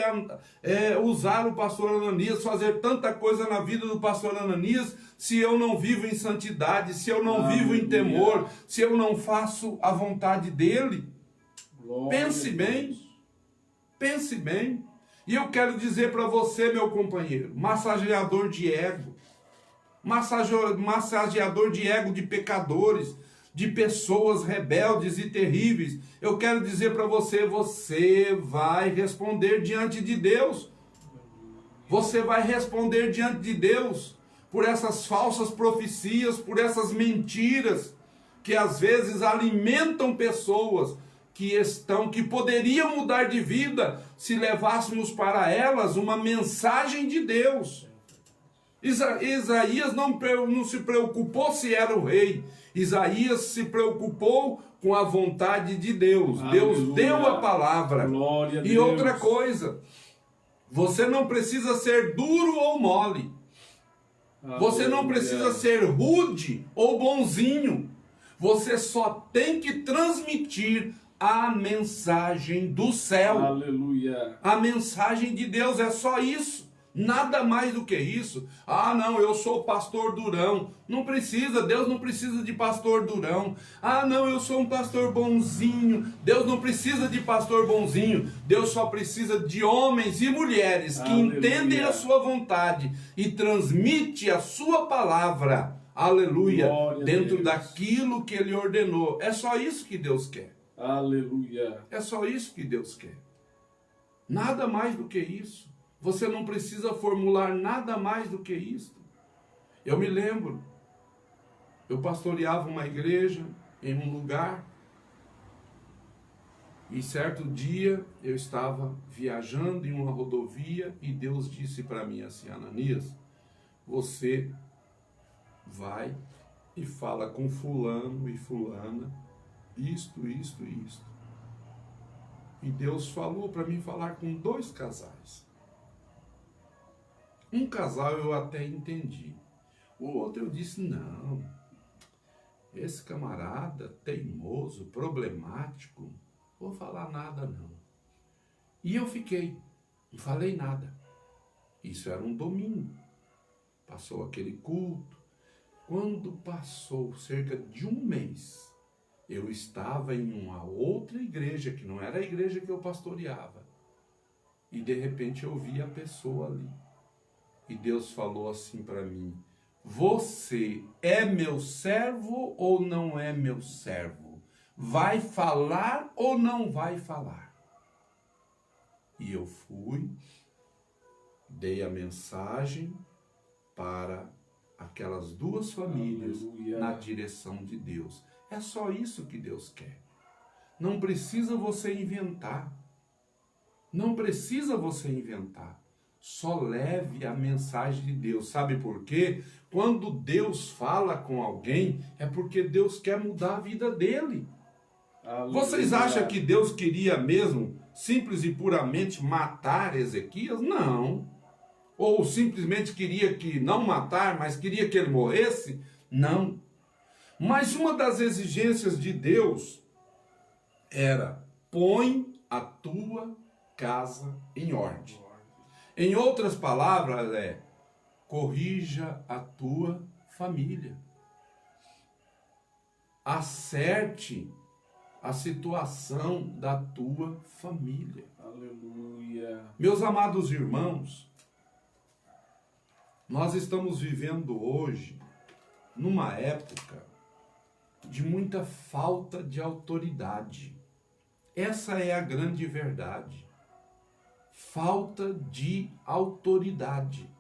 A: usar o pastor Ananias, fazer tanta coisa na vida do pastor Ananias, se eu não vivo em santidade, se eu não vivo em temor, se eu não faço a vontade dEle? Pense bem. Pense bem. E eu quero dizer para você, meu companheiro, massageador de ego, massageador de ego de pecadores, de pessoas rebeldes e terríveis, eu quero dizer para você, você vai responder diante de Deus. Você vai responder diante de Deus por essas falsas profecias, por essas mentiras que às vezes alimentam pessoas que poderiam mudar de vida se levássemos para elas uma mensagem de Deus. Isaías não se preocupou se era o rei. Isaías se preocupou com a vontade de Deus. Aleluia. Deus deu a palavra.
B: Glória a
A: e
B: Deus.
A: Outra coisa, você não precisa ser duro ou mole. Aleluia. Você não precisa ser rude ou bonzinho. Você só tem que transmitir a mensagem do céu.
B: Aleluia.
A: A mensagem de Deus, é só isso. Nada mais do que isso. Não, eu sou pastor durão. Não precisa, Deus não precisa de pastor durão. Não, eu sou um pastor bonzinho. Deus não precisa de pastor bonzinho. Deus só precisa de homens e mulheres que entendem a sua vontade e transmite a sua palavra, aleluia,
B: glória
A: dentro daquilo que Ele ordenou. É só isso que Deus quer.
B: Aleluia.
A: É só isso que Deus quer. Nada mais do que isso. Você não precisa formular nada mais do que isso. Eu me lembro, eu pastoreava uma igreja em um lugar, e certo dia eu estava viajando em uma rodovia e Deus disse para mim assim, Ananias, você vai e fala com fulano e fulana, isto. E Deus falou para mim falar com 2 casais. Um casal eu até entendi. O outro eu disse, não, esse camarada teimoso, problemático, vou falar nada não. E eu fiquei, não falei nada. Isso era um domingo. Passou aquele culto. Quando passou cerca de um mês, eu estava em uma outra igreja, que não era a igreja que eu pastoreava. E de repente eu vi a pessoa ali. E Deus falou assim para mim, você é meu servo ou não é meu servo? Vai falar ou não vai falar? E eu fui, dei a mensagem para aquelas 2 famílias. Aleluia. Na direção de Deus. É só isso que Deus quer. Não precisa você inventar. Não precisa você inventar. Só leve a mensagem de Deus. Sabe por quê? Quando Deus fala com alguém, é porque Deus quer mudar a vida dele. Aleluia. Vocês acham que Deus queria mesmo, simples e puramente, matar Ezequias? Não. Ou simplesmente queria que não matar, mas queria que ele morresse? Não. Mas uma das exigências de Deus era, põe a tua casa em ordem. Em outras palavras, corrija a tua família. Acerte a situação da tua família. Aleluia. Meus amados irmãos, nós estamos vivendo hoje numa época de muita falta de autoridade. Essa é a grande verdade. Falta de autoridade.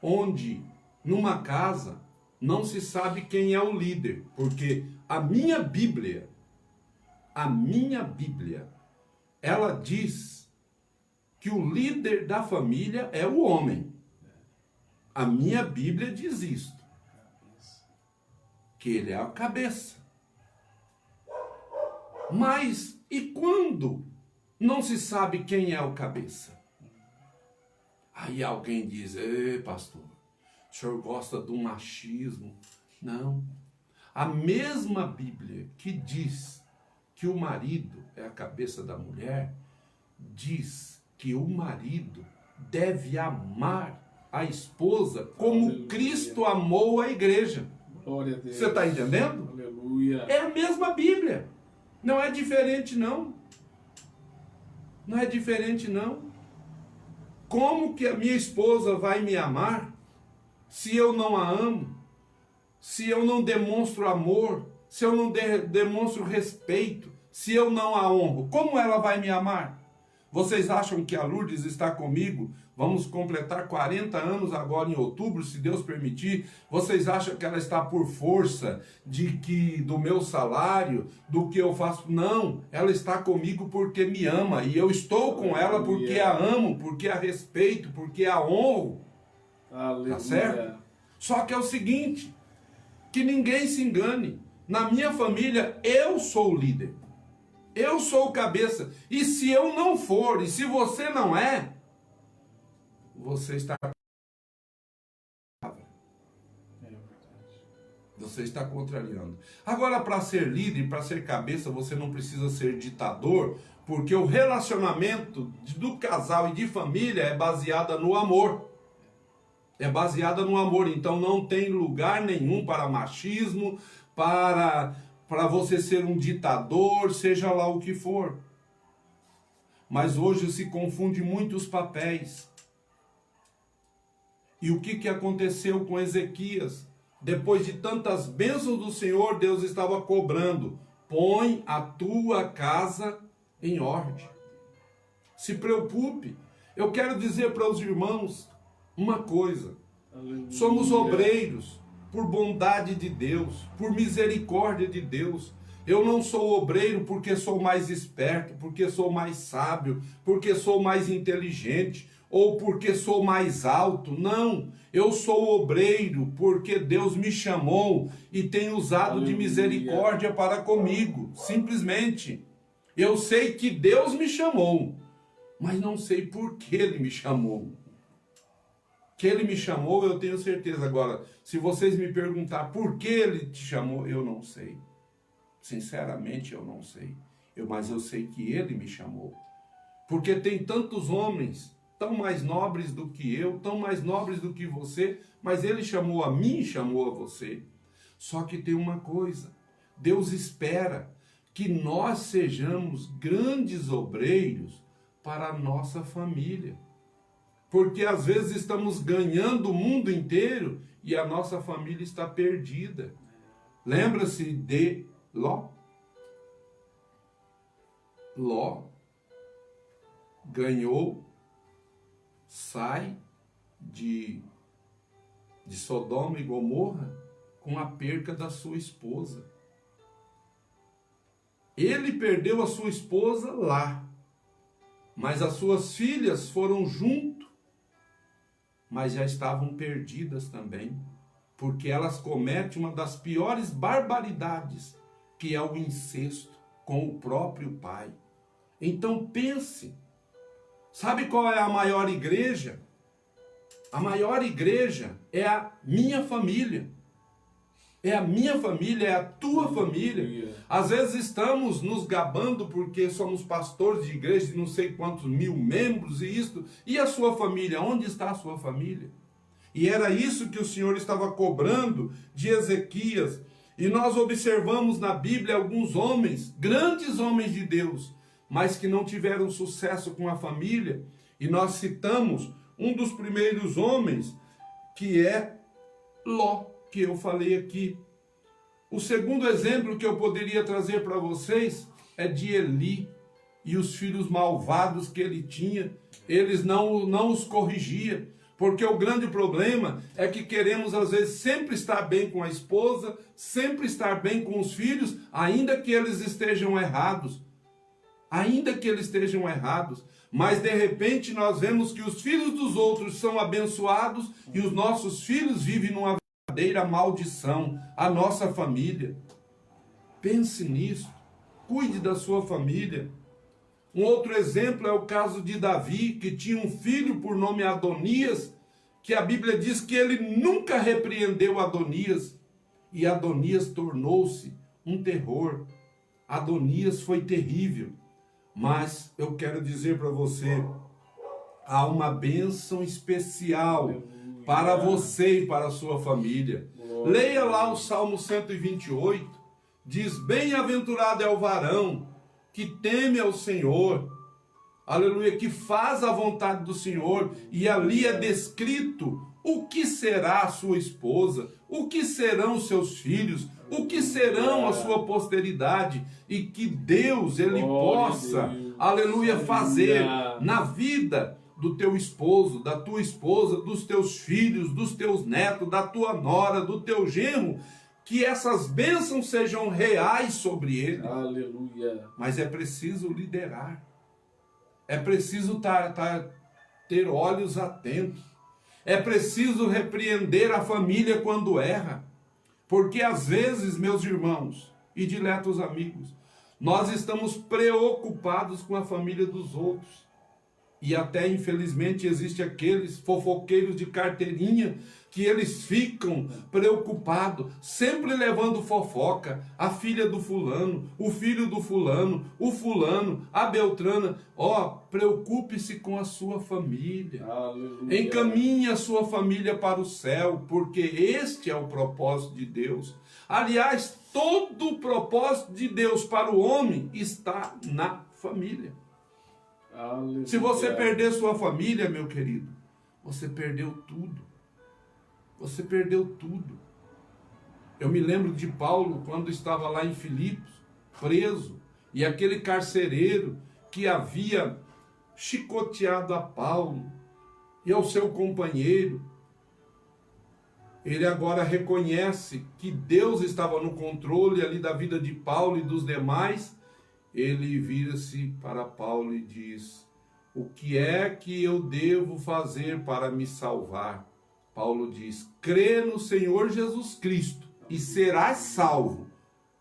A: Onde, numa casa, não se sabe quem é o líder. Porque a minha Bíblia, ela diz que o líder da família é o homem. A minha Bíblia diz isto. Que ele é a cabeça. Mas, e quando não se sabe quem é o cabeça? Aí alguém diz, pastor, o senhor gosta do machismo? Não. A mesma Bíblia que diz que o marido é a cabeça da mulher, diz que o marido deve amar a esposa como Cristo amou a igreja. Glória a Deus. Você está entendendo? Aleluia. É a mesma Bíblia. Não é diferente, não. Não é diferente, não. Como que a minha esposa vai me amar se eu não a amo? Se eu não demonstro amor? Se eu não demonstro respeito? Se eu não a honro? Como ela vai me amar? Vocês acham que a Lourdes está comigo? Vamos completar 40 anos agora em outubro, se Deus permitir. Vocês acham que ela está por força do meu salário, do que eu faço? Não, ela está comigo porque me ama. E eu estou com ela porque a amo, porque a respeito, porque a honro. Aleluia. Tá certo? Só que é o seguinte, que ninguém se engane. Na minha família, eu sou o líder. Eu sou o cabeça. E se eu não for, e se você não é, você está... Você está contrariando. Agora, para ser líder, para ser cabeça, você não precisa ser ditador, porque o relacionamento do casal e de família é baseada no amor. É baseada no amor. Então não tem lugar nenhum para machismo, para você ser um ditador, seja lá o que for. Mas hoje se confunde muito os papéis. E o que aconteceu com Ezequias? Depois de tantas bênçãos do Senhor, Deus estava cobrando. Põe a tua casa em ordem. Se preocupe. Eu quero dizer para os irmãos uma coisa. Aleluia. Somos obreiros por bondade de Deus, por misericórdia de Deus. Eu não sou obreiro porque sou mais esperto, porque sou mais sábio, porque sou mais inteligente. ou porque sou mais alto. Não, eu sou obreiro porque Deus me chamou e tem usado de misericórdia para comigo. Simplesmente. Eu sei que Deus me chamou, mas não sei por que Ele me chamou. Que Ele me chamou, eu tenho certeza. Agora, se vocês me perguntar por que Ele te chamou, eu não sei. Sinceramente, eu não sei. Mas eu sei que Ele me chamou. Porque tem tantos homens tão mais nobres do que eu, tão mais nobres do que você, mas Ele chamou a mim e chamou a você. Só que tem uma coisa, Deus espera que nós sejamos grandes obreiros para a nossa família. Porque às vezes estamos ganhando o mundo inteiro e a nossa família está perdida. Lembra-se de Ló? Ló ganhou, sai de Sodoma e Gomorra com a perca da sua esposa. Ele perdeu a sua esposa lá, mas as suas filhas foram junto, mas já estavam perdidas também, porque elas cometem uma das piores barbaridades, que é o incesto com o próprio pai. Então pense, sabe qual é a maior igreja? A maior igreja é a minha família. É a minha família, é a tua família. Às vezes estamos nos gabando porque somos pastores de igreja de não sei quantos mil membros e isto. E a sua família? Onde está a sua família? E era isso que o Senhor estava cobrando de Ezequias. E nós observamos na Bíblia alguns homens, grandes homens de Deus, mas que não tiveram sucesso com a família. E nós citamos um dos primeiros homens, que é Ló, que eu falei aqui. O segundo exemplo que eu poderia trazer para vocês é de Eli e os filhos malvados que ele tinha. Eles não os corrigia, porque o grande problema é que queremos às vezes sempre estar bem com a esposa, sempre estar bem com os filhos, ainda que eles estejam errados. Ainda que eles estejam errados, mas de repente nós vemos que os filhos dos outros são abençoados e os nossos filhos vivem numa verdadeira maldição, a nossa família. Pense nisso, cuide da sua família. Um outro exemplo é o caso de Davi, que tinha um filho por nome Adonias, que a Bíblia diz que ele nunca repreendeu Adonias, e Adonias tornou-se um terror. Adonias foi terrível, mas eu quero dizer para você, há uma bênção especial para você e para a sua família. Leia lá o Salmo 128, diz: bem-aventurado é o varão que teme ao Senhor, aleluia, que faz a vontade do Senhor, e ali é descrito o que será a sua esposa, o que serão os seus filhos, o que serão a sua posteridade, e que Deus, Ele possa, aleluia, fazer na vida do teu esposo, da tua esposa, dos teus filhos, dos teus netos, da tua nora, do teu genro, que essas bênçãos sejam reais sobre ele.
B: Aleluia.
A: Mas é preciso liderar, é preciso ter olhos atentos, é preciso repreender a família quando erra, porque às vezes, meus irmãos e diletos amigos, nós estamos preocupados com a família dos outros. E até, infelizmente, existe aqueles fofoqueiros de carteirinha que eles ficam preocupados, sempre levando fofoca. A filha do fulano, o filho do fulano, o fulano, a Beltrana. Preocupe-se com a sua família.
B: Aleluia.
A: Encaminhe a sua família para o céu, porque este é o propósito de Deus. Aliás, todo o propósito de Deus para o homem está na família.
B: Aleluia.
A: Se você perder sua família, meu querido, você perdeu tudo. Você perdeu tudo. Eu me lembro de Paulo, quando estava lá em Filipos, preso, e aquele carcereiro que havia chicoteado a Paulo e ao seu companheiro, ele agora reconhece que Deus estava no controle ali da vida de Paulo e dos demais. Ele vira-se para Paulo e diz: O que é que eu devo fazer para me salvar? Paulo diz: crê no Senhor Jesus Cristo e serás salvo,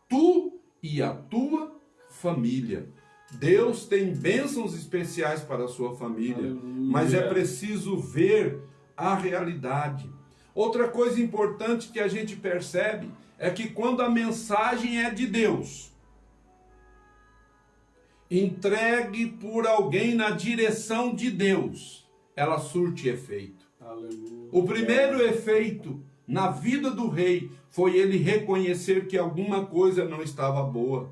A: tu e a tua família. Deus tem bênçãos especiais para a sua família, mas é preciso ver a realidade. Outra coisa importante que a gente percebe é que quando a mensagem é de Deus, entregue por alguém na direção de Deus, ela surte efeito. Aleluia. O primeiro efeito na vida do rei foi ele reconhecer que alguma coisa não estava boa.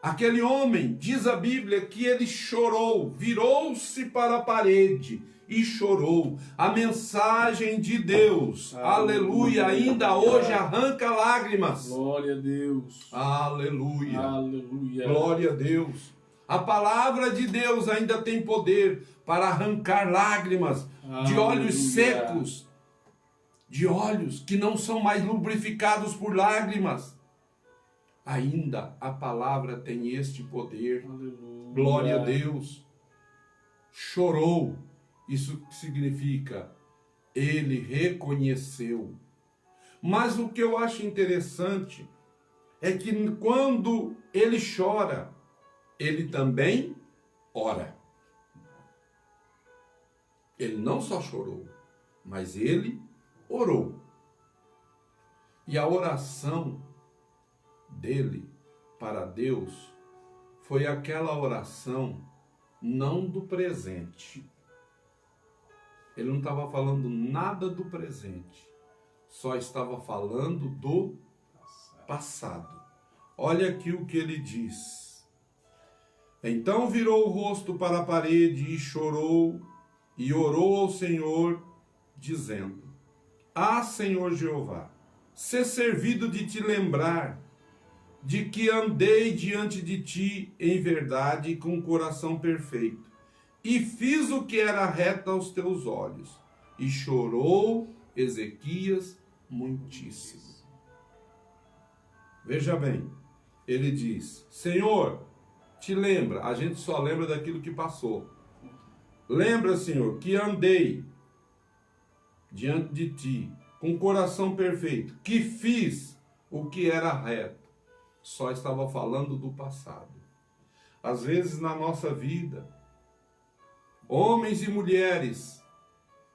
A: Aquele homem, diz a Bíblia, que ele chorou, virou-se para a parede e chorou. A mensagem de Deus, aleluia, ainda hoje arranca lágrimas. Glória a Deus. Aleluia. Aleluia. Glória a Deus. A palavra de Deus ainda tem poder para arrancar lágrimas de olhos secos, de olhos que não são mais lubrificados por lágrimas. Ainda a palavra tem este poder. Aleluia. Glória a Deus. Chorou. Isso significa, ele reconheceu. Mas o que eu acho interessante é que quando ele chora, ele também ora. Ele não só chorou, mas ele orou. E a oração dele para Deus foi aquela oração não do presente. Ele não estava falando nada do presente, só estava falando do passado. Olha aqui o que ele diz. Então virou o rosto para a parede e chorou e orou ao Senhor, dizendo: Ah, Senhor Jeová, sê servido de te lembrar de que andei diante de ti em verdade e com coração perfeito, e fiz o que era reto aos teus olhos. E chorou Ezequias muitíssimo. Veja bem, ele diz: Senhor, te lembra, a gente só lembra daquilo que passou. Lembra, Senhor, que andei diante de ti com coração perfeito, que fiz o que era reto. Só estava falando do passado. Às vezes na nossa vida, homens e mulheres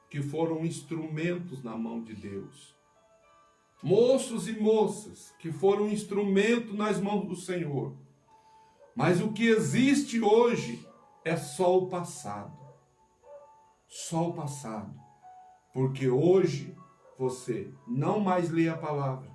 A: que foram instrumentos na mão de Deus, moços e moças que foram instrumento nas mãos do Senhor, mas o que existe hoje é só o passado. Só o passado. Porque hoje você não mais lê a palavra.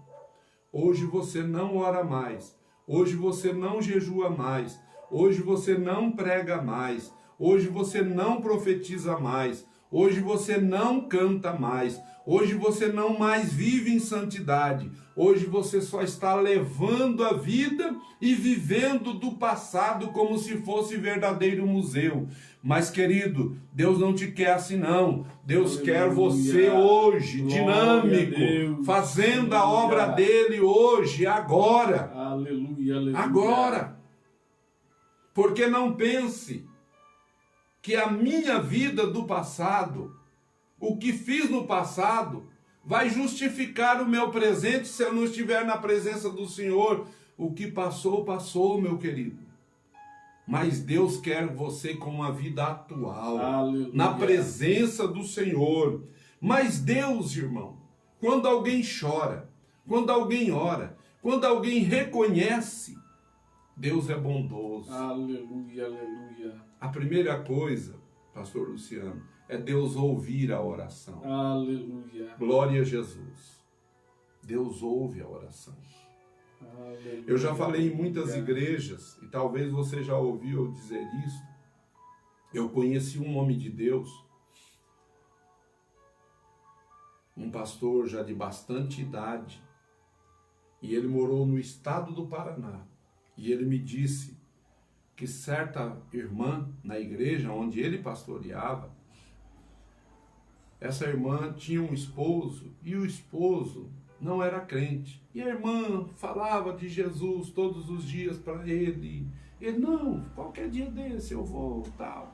A: Hoje você não ora mais. Hoje você não jejua mais. Hoje você não prega mais. Hoje você não profetiza mais. Hoje você não canta mais. Hoje você não mais vive em santidade. Hoje você só está levando a vida e vivendo do passado como se fosse verdadeiro museu. Mas, querido, Deus não te quer assim não. Deus quer você hoje, dinâmico, fazendo a obra dele hoje, agora. Aleluia, aleluia. Agora. Porque não pense que a minha vida do passado, o que fiz no passado, vai justificar o meu presente se eu não estiver na presença do Senhor. O que passou, passou, meu querido. Mas Deus quer você com uma vida atual, aleluia, na presença do Senhor. Mas Deus, irmão, quando alguém chora, quando alguém ora, quando alguém reconhece, Deus é bondoso. Aleluia, aleluia. A primeira coisa, pastor Luciano, é Deus ouvir a oração. Aleluia. Glória a Jesus. Deus ouve a oração. Aleluia. Eu já falei em muitas igrejas, e talvez você já ouviu eu dizer isso. Eu conheci um homem de Deus, um pastor já de bastante idade, e ele morou no estado do Paraná. E ele me disse que certa irmã na igreja onde ele pastoreava, essa irmã tinha um esposo e o esposo não era crente. E a irmã falava de Jesus todos os dias para ele. Ele, não, qualquer dia desse eu vou, tal.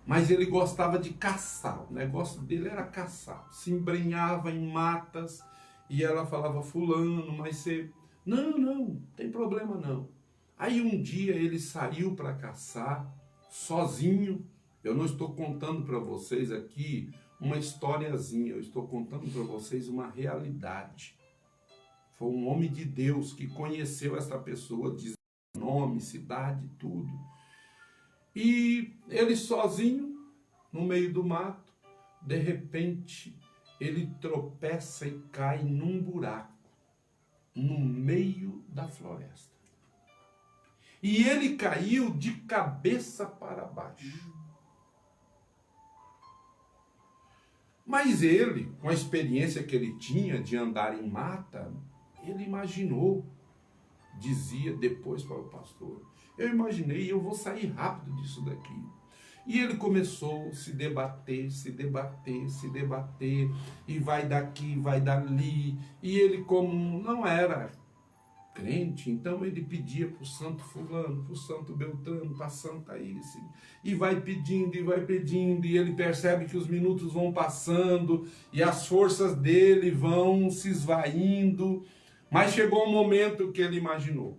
A: Mas ele gostava de caçar, o negócio dele era caçar. Se embrenhava em matas e ela falava, fulano, mas você... Não tem problema não. Aí um dia ele saiu para caçar, sozinho. Eu não estou contando para vocês aqui uma historiazinha, eu estou contando para vocês uma realidade. Foi um homem de Deus que conheceu essa pessoa, diz nome, cidade, tudo. E ele sozinho, no meio do mato, de repente, ele tropeça e cai num buraco, no meio da floresta. E ele caiu de cabeça para baixo. Mas ele, com a experiência que ele tinha de andar em mata, ele imaginou, dizia depois para o pastor, eu imaginei, eu vou sair rápido disso daqui. E ele começou a se debater, e vai daqui, vai dali. E ele, como não era crente, então ele pedia para o santo fulano, para o santo Beltrano, para a santa Ice, e vai pedindo, e ele percebe que os minutos vão passando, e as forças dele vão se esvaindo, mas chegou um momento que ele imaginou,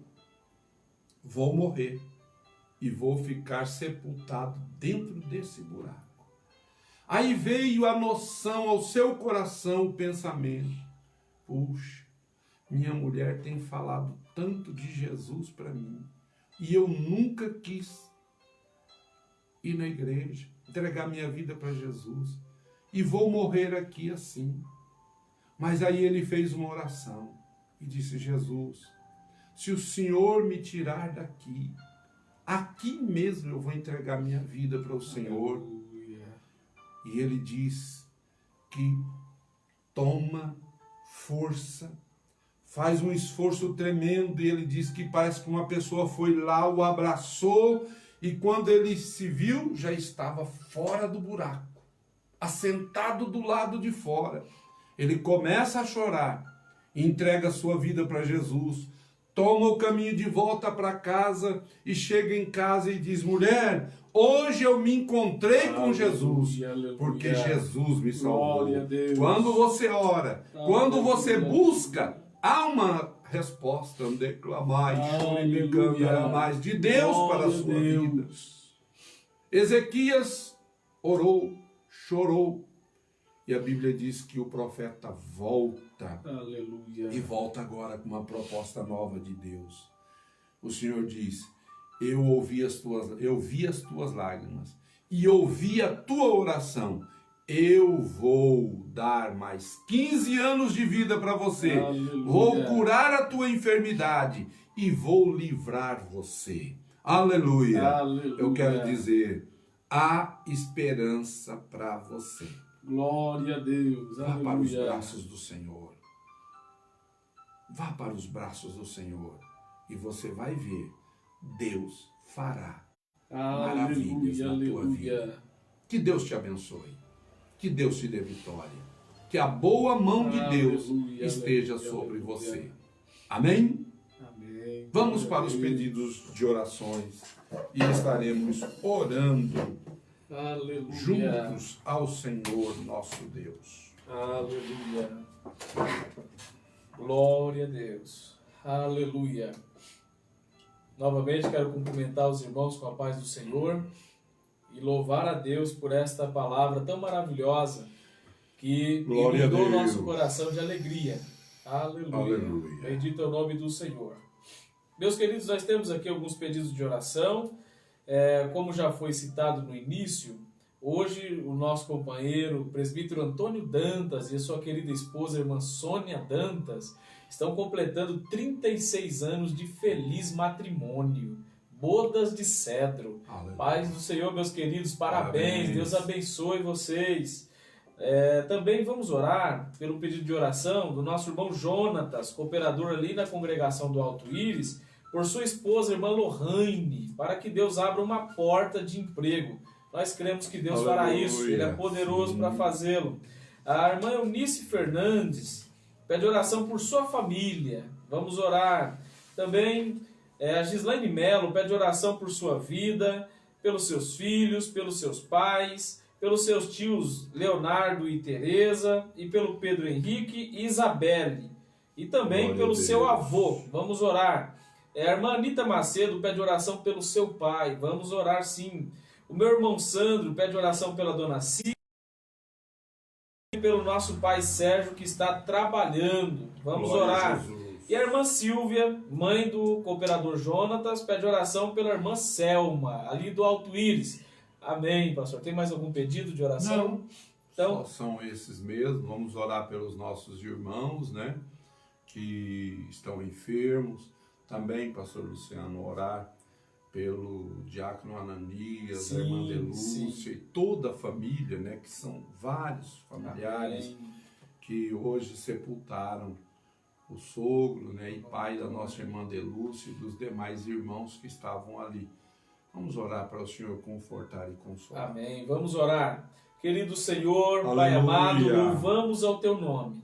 A: vou morrer, e vou ficar sepultado dentro desse buraco. Aí veio a noção ao seu coração, o pensamento, puxa, minha mulher tem falado tanto de Jesus para mim, e eu nunca quis ir na igreja, entregar minha vida para Jesus, e vou morrer aqui assim. Mas aí ele fez uma oração, e disse, Jesus, se o Senhor me tirar daqui, aqui mesmo eu vou entregar minha vida para o Senhor. E ele diz que toma força, faz um esforço tremendo, e ele diz que parece que uma pessoa foi lá, o abraçou, e quando ele se viu, já estava fora do buraco, assentado do lado de fora. Ele começa a chorar, entrega a sua vida para Jesus, toma o caminho de volta para casa, e chega em casa e diz, mulher, hoje eu me encontrei com Jesus, porque Jesus me salvou. Quando você ora, quando você busca, há uma resposta, mais de Deus para a sua vida. Ezequias orou, chorou, e a Bíblia diz que o profeta volta.
B: Aleluia.
A: E volta agora com uma proposta nova de Deus. O Senhor diz, eu vi as tuas lágrimas e ouvi a tua oração. Eu vou dar mais 15 anos de vida para você. Aleluia. Vou curar a tua enfermidade e vou livrar você. Aleluia. Aleluia. Eu quero dizer, há esperança para você.
B: Glória a Deus.
A: Vá aleluia. Para os braços do Senhor. Vá para os braços do Senhor. E você vai ver. Deus fará maravilhas na tua vida. Que Deus te abençoe. Que Deus te dê vitória. Que a boa mão de Deus esteja sobre você. Amém?
B: Amém.
A: Vamos para os pedidos de orações. E estaremos orando.
B: Aleluia.
A: Juntos ao Senhor nosso Deus.
B: Aleluia. Glória a Deus. Aleluia. Novamente quero cumprimentar os irmãos com a paz do Senhor e louvar a Deus por esta palavra tão maravilhosa que inundou o nosso coração de alegria. Aleluia.
A: Aleluia.
B: Bendito é o nome do Senhor. Meus queridos, nós temos aqui alguns pedidos de oração. Como já foi citado no início, hoje o nosso companheiro, o presbítero Antônio Dantas e a sua querida esposa, a irmã Sônia Dantas, estão completando 36 anos de feliz matrimônio, bodas de cedro. Aleluia. Paz do Senhor, meus queridos, parabéns. Deus abençoe vocês. Também vamos orar pelo pedido de oração do nosso irmão Jonatas, cooperador ali na congregação do Alto Íris, por sua esposa, irmã Lohane, para que Deus abra uma porta de emprego. Nós cremos que Deus fará isso, Ele é poderoso para fazê-lo. A irmã Eunice Fernandes pede oração por sua família. Vamos orar. Também a Gislaine Melo pede oração por sua vida, pelos seus filhos, pelos seus pais, pelos seus tios Leonardo e Teresa, e pelo Pedro Henrique e Isabelle, e também
A: Glória
B: pelo
A: a
B: seu
A: Deus.
B: avô. Vamos orar. A irmã Anitta Macedo pede oração pelo seu pai. Vamos orar sim. O meu irmão Sandro pede oração pela dona Cida e pelo nosso pai Sérgio, que está trabalhando. Vamos
A: Glória a
B: orar.
A: Jesus.
B: E a irmã Silvia, mãe do cooperador Jonatas, pede oração pela irmã Selma, ali do Alto Íris. Amém, pastor. Tem mais algum pedido de oração?
A: Não.
B: Então,
A: Só são esses mesmos. Vamos orar pelos nossos irmãos, né? Que estão enfermos. Também, pastor Luciano, orar pelo diácono Ananias,
B: Sim,
A: a irmã Delúcia
B: sim.
A: e toda a família, né? Que são vários familiares
B: amém.
A: que hoje sepultaram o sogro, né? E pai da nossa irmã Delúcia e dos demais irmãos que estavam ali. Vamos orar para o Senhor confortar e consolar.
B: Amém. Vamos orar. Querido Senhor,
A: Aleluia.
B: Pai amado, louvamos ao Teu nome.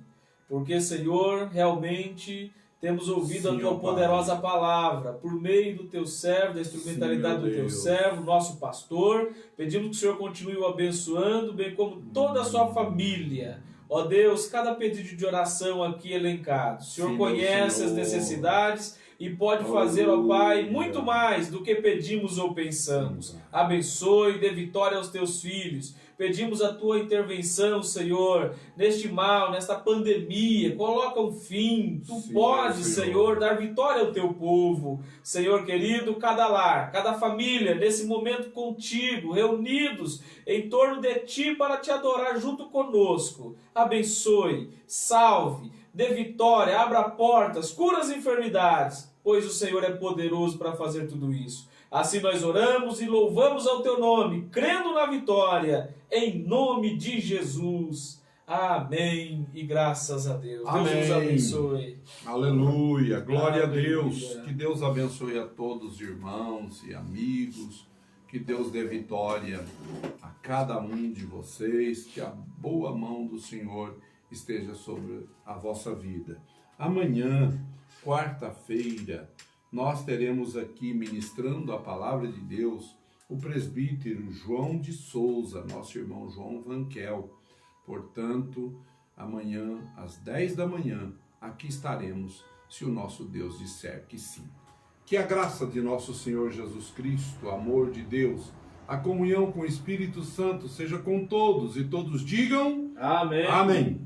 B: Porque, Senhor, realmente temos ouvido
A: Sim,
B: a Tua
A: ó Pai.
B: poderosa palavra, por meio do Teu servo, da instrumentalidade
A: Sim, meu
B: do Teu
A: Deus.
B: servo, nosso pastor. Pedimos que o Senhor continue o abençoando, bem como toda a sua família. Ó Deus, cada pedido de oração aqui elencado, o Senhor
A: Sim,
B: conhece
A: meu
B: as
A: Senhor.
B: necessidades e pode fazer, ó Pai,
A: Aleluia.
B: muito mais do que pedimos ou pensamos. Abençoe e dê vitória aos teus filhos. Pedimos a tua intervenção, Senhor, neste mal, nesta pandemia. Coloca um fim. Tu
A: Sim,
B: podes,
A: Senhor.
B: Senhor, dar vitória ao teu povo. Senhor querido, cada lar, cada família, nesse momento contigo, reunidos em torno de ti para te adorar junto conosco. Abençoe, salve, dê vitória, abra portas, cura as enfermidades, pois o Senhor é poderoso para fazer tudo isso. Assim nós oramos e louvamos ao teu nome, crendo na vitória, em nome de Jesus. Amém. E graças a Deus. Deus
A: Amém.
B: nos abençoe.
A: Aleluia, glória
B: Aleluia.
A: a Deus. Que Deus abençoe a todos os irmãos e amigos. Que Deus dê vitória a cada um de vocês. Que a boa mão do Senhor esteja sobre a vossa vida. Amanhã, quarta-feira, nós teremos aqui ministrando a palavra de Deus o presbítero João de Souza, nosso irmão João Vanquel. Portanto, amanhã, às 10 da manhã, aqui estaremos, se o nosso Deus disser que sim. Que a graça de nosso Senhor Jesus Cristo, o amor de Deus, a comunhão com o Espírito Santo seja com todos e todos digam
B: Amém.
A: amém.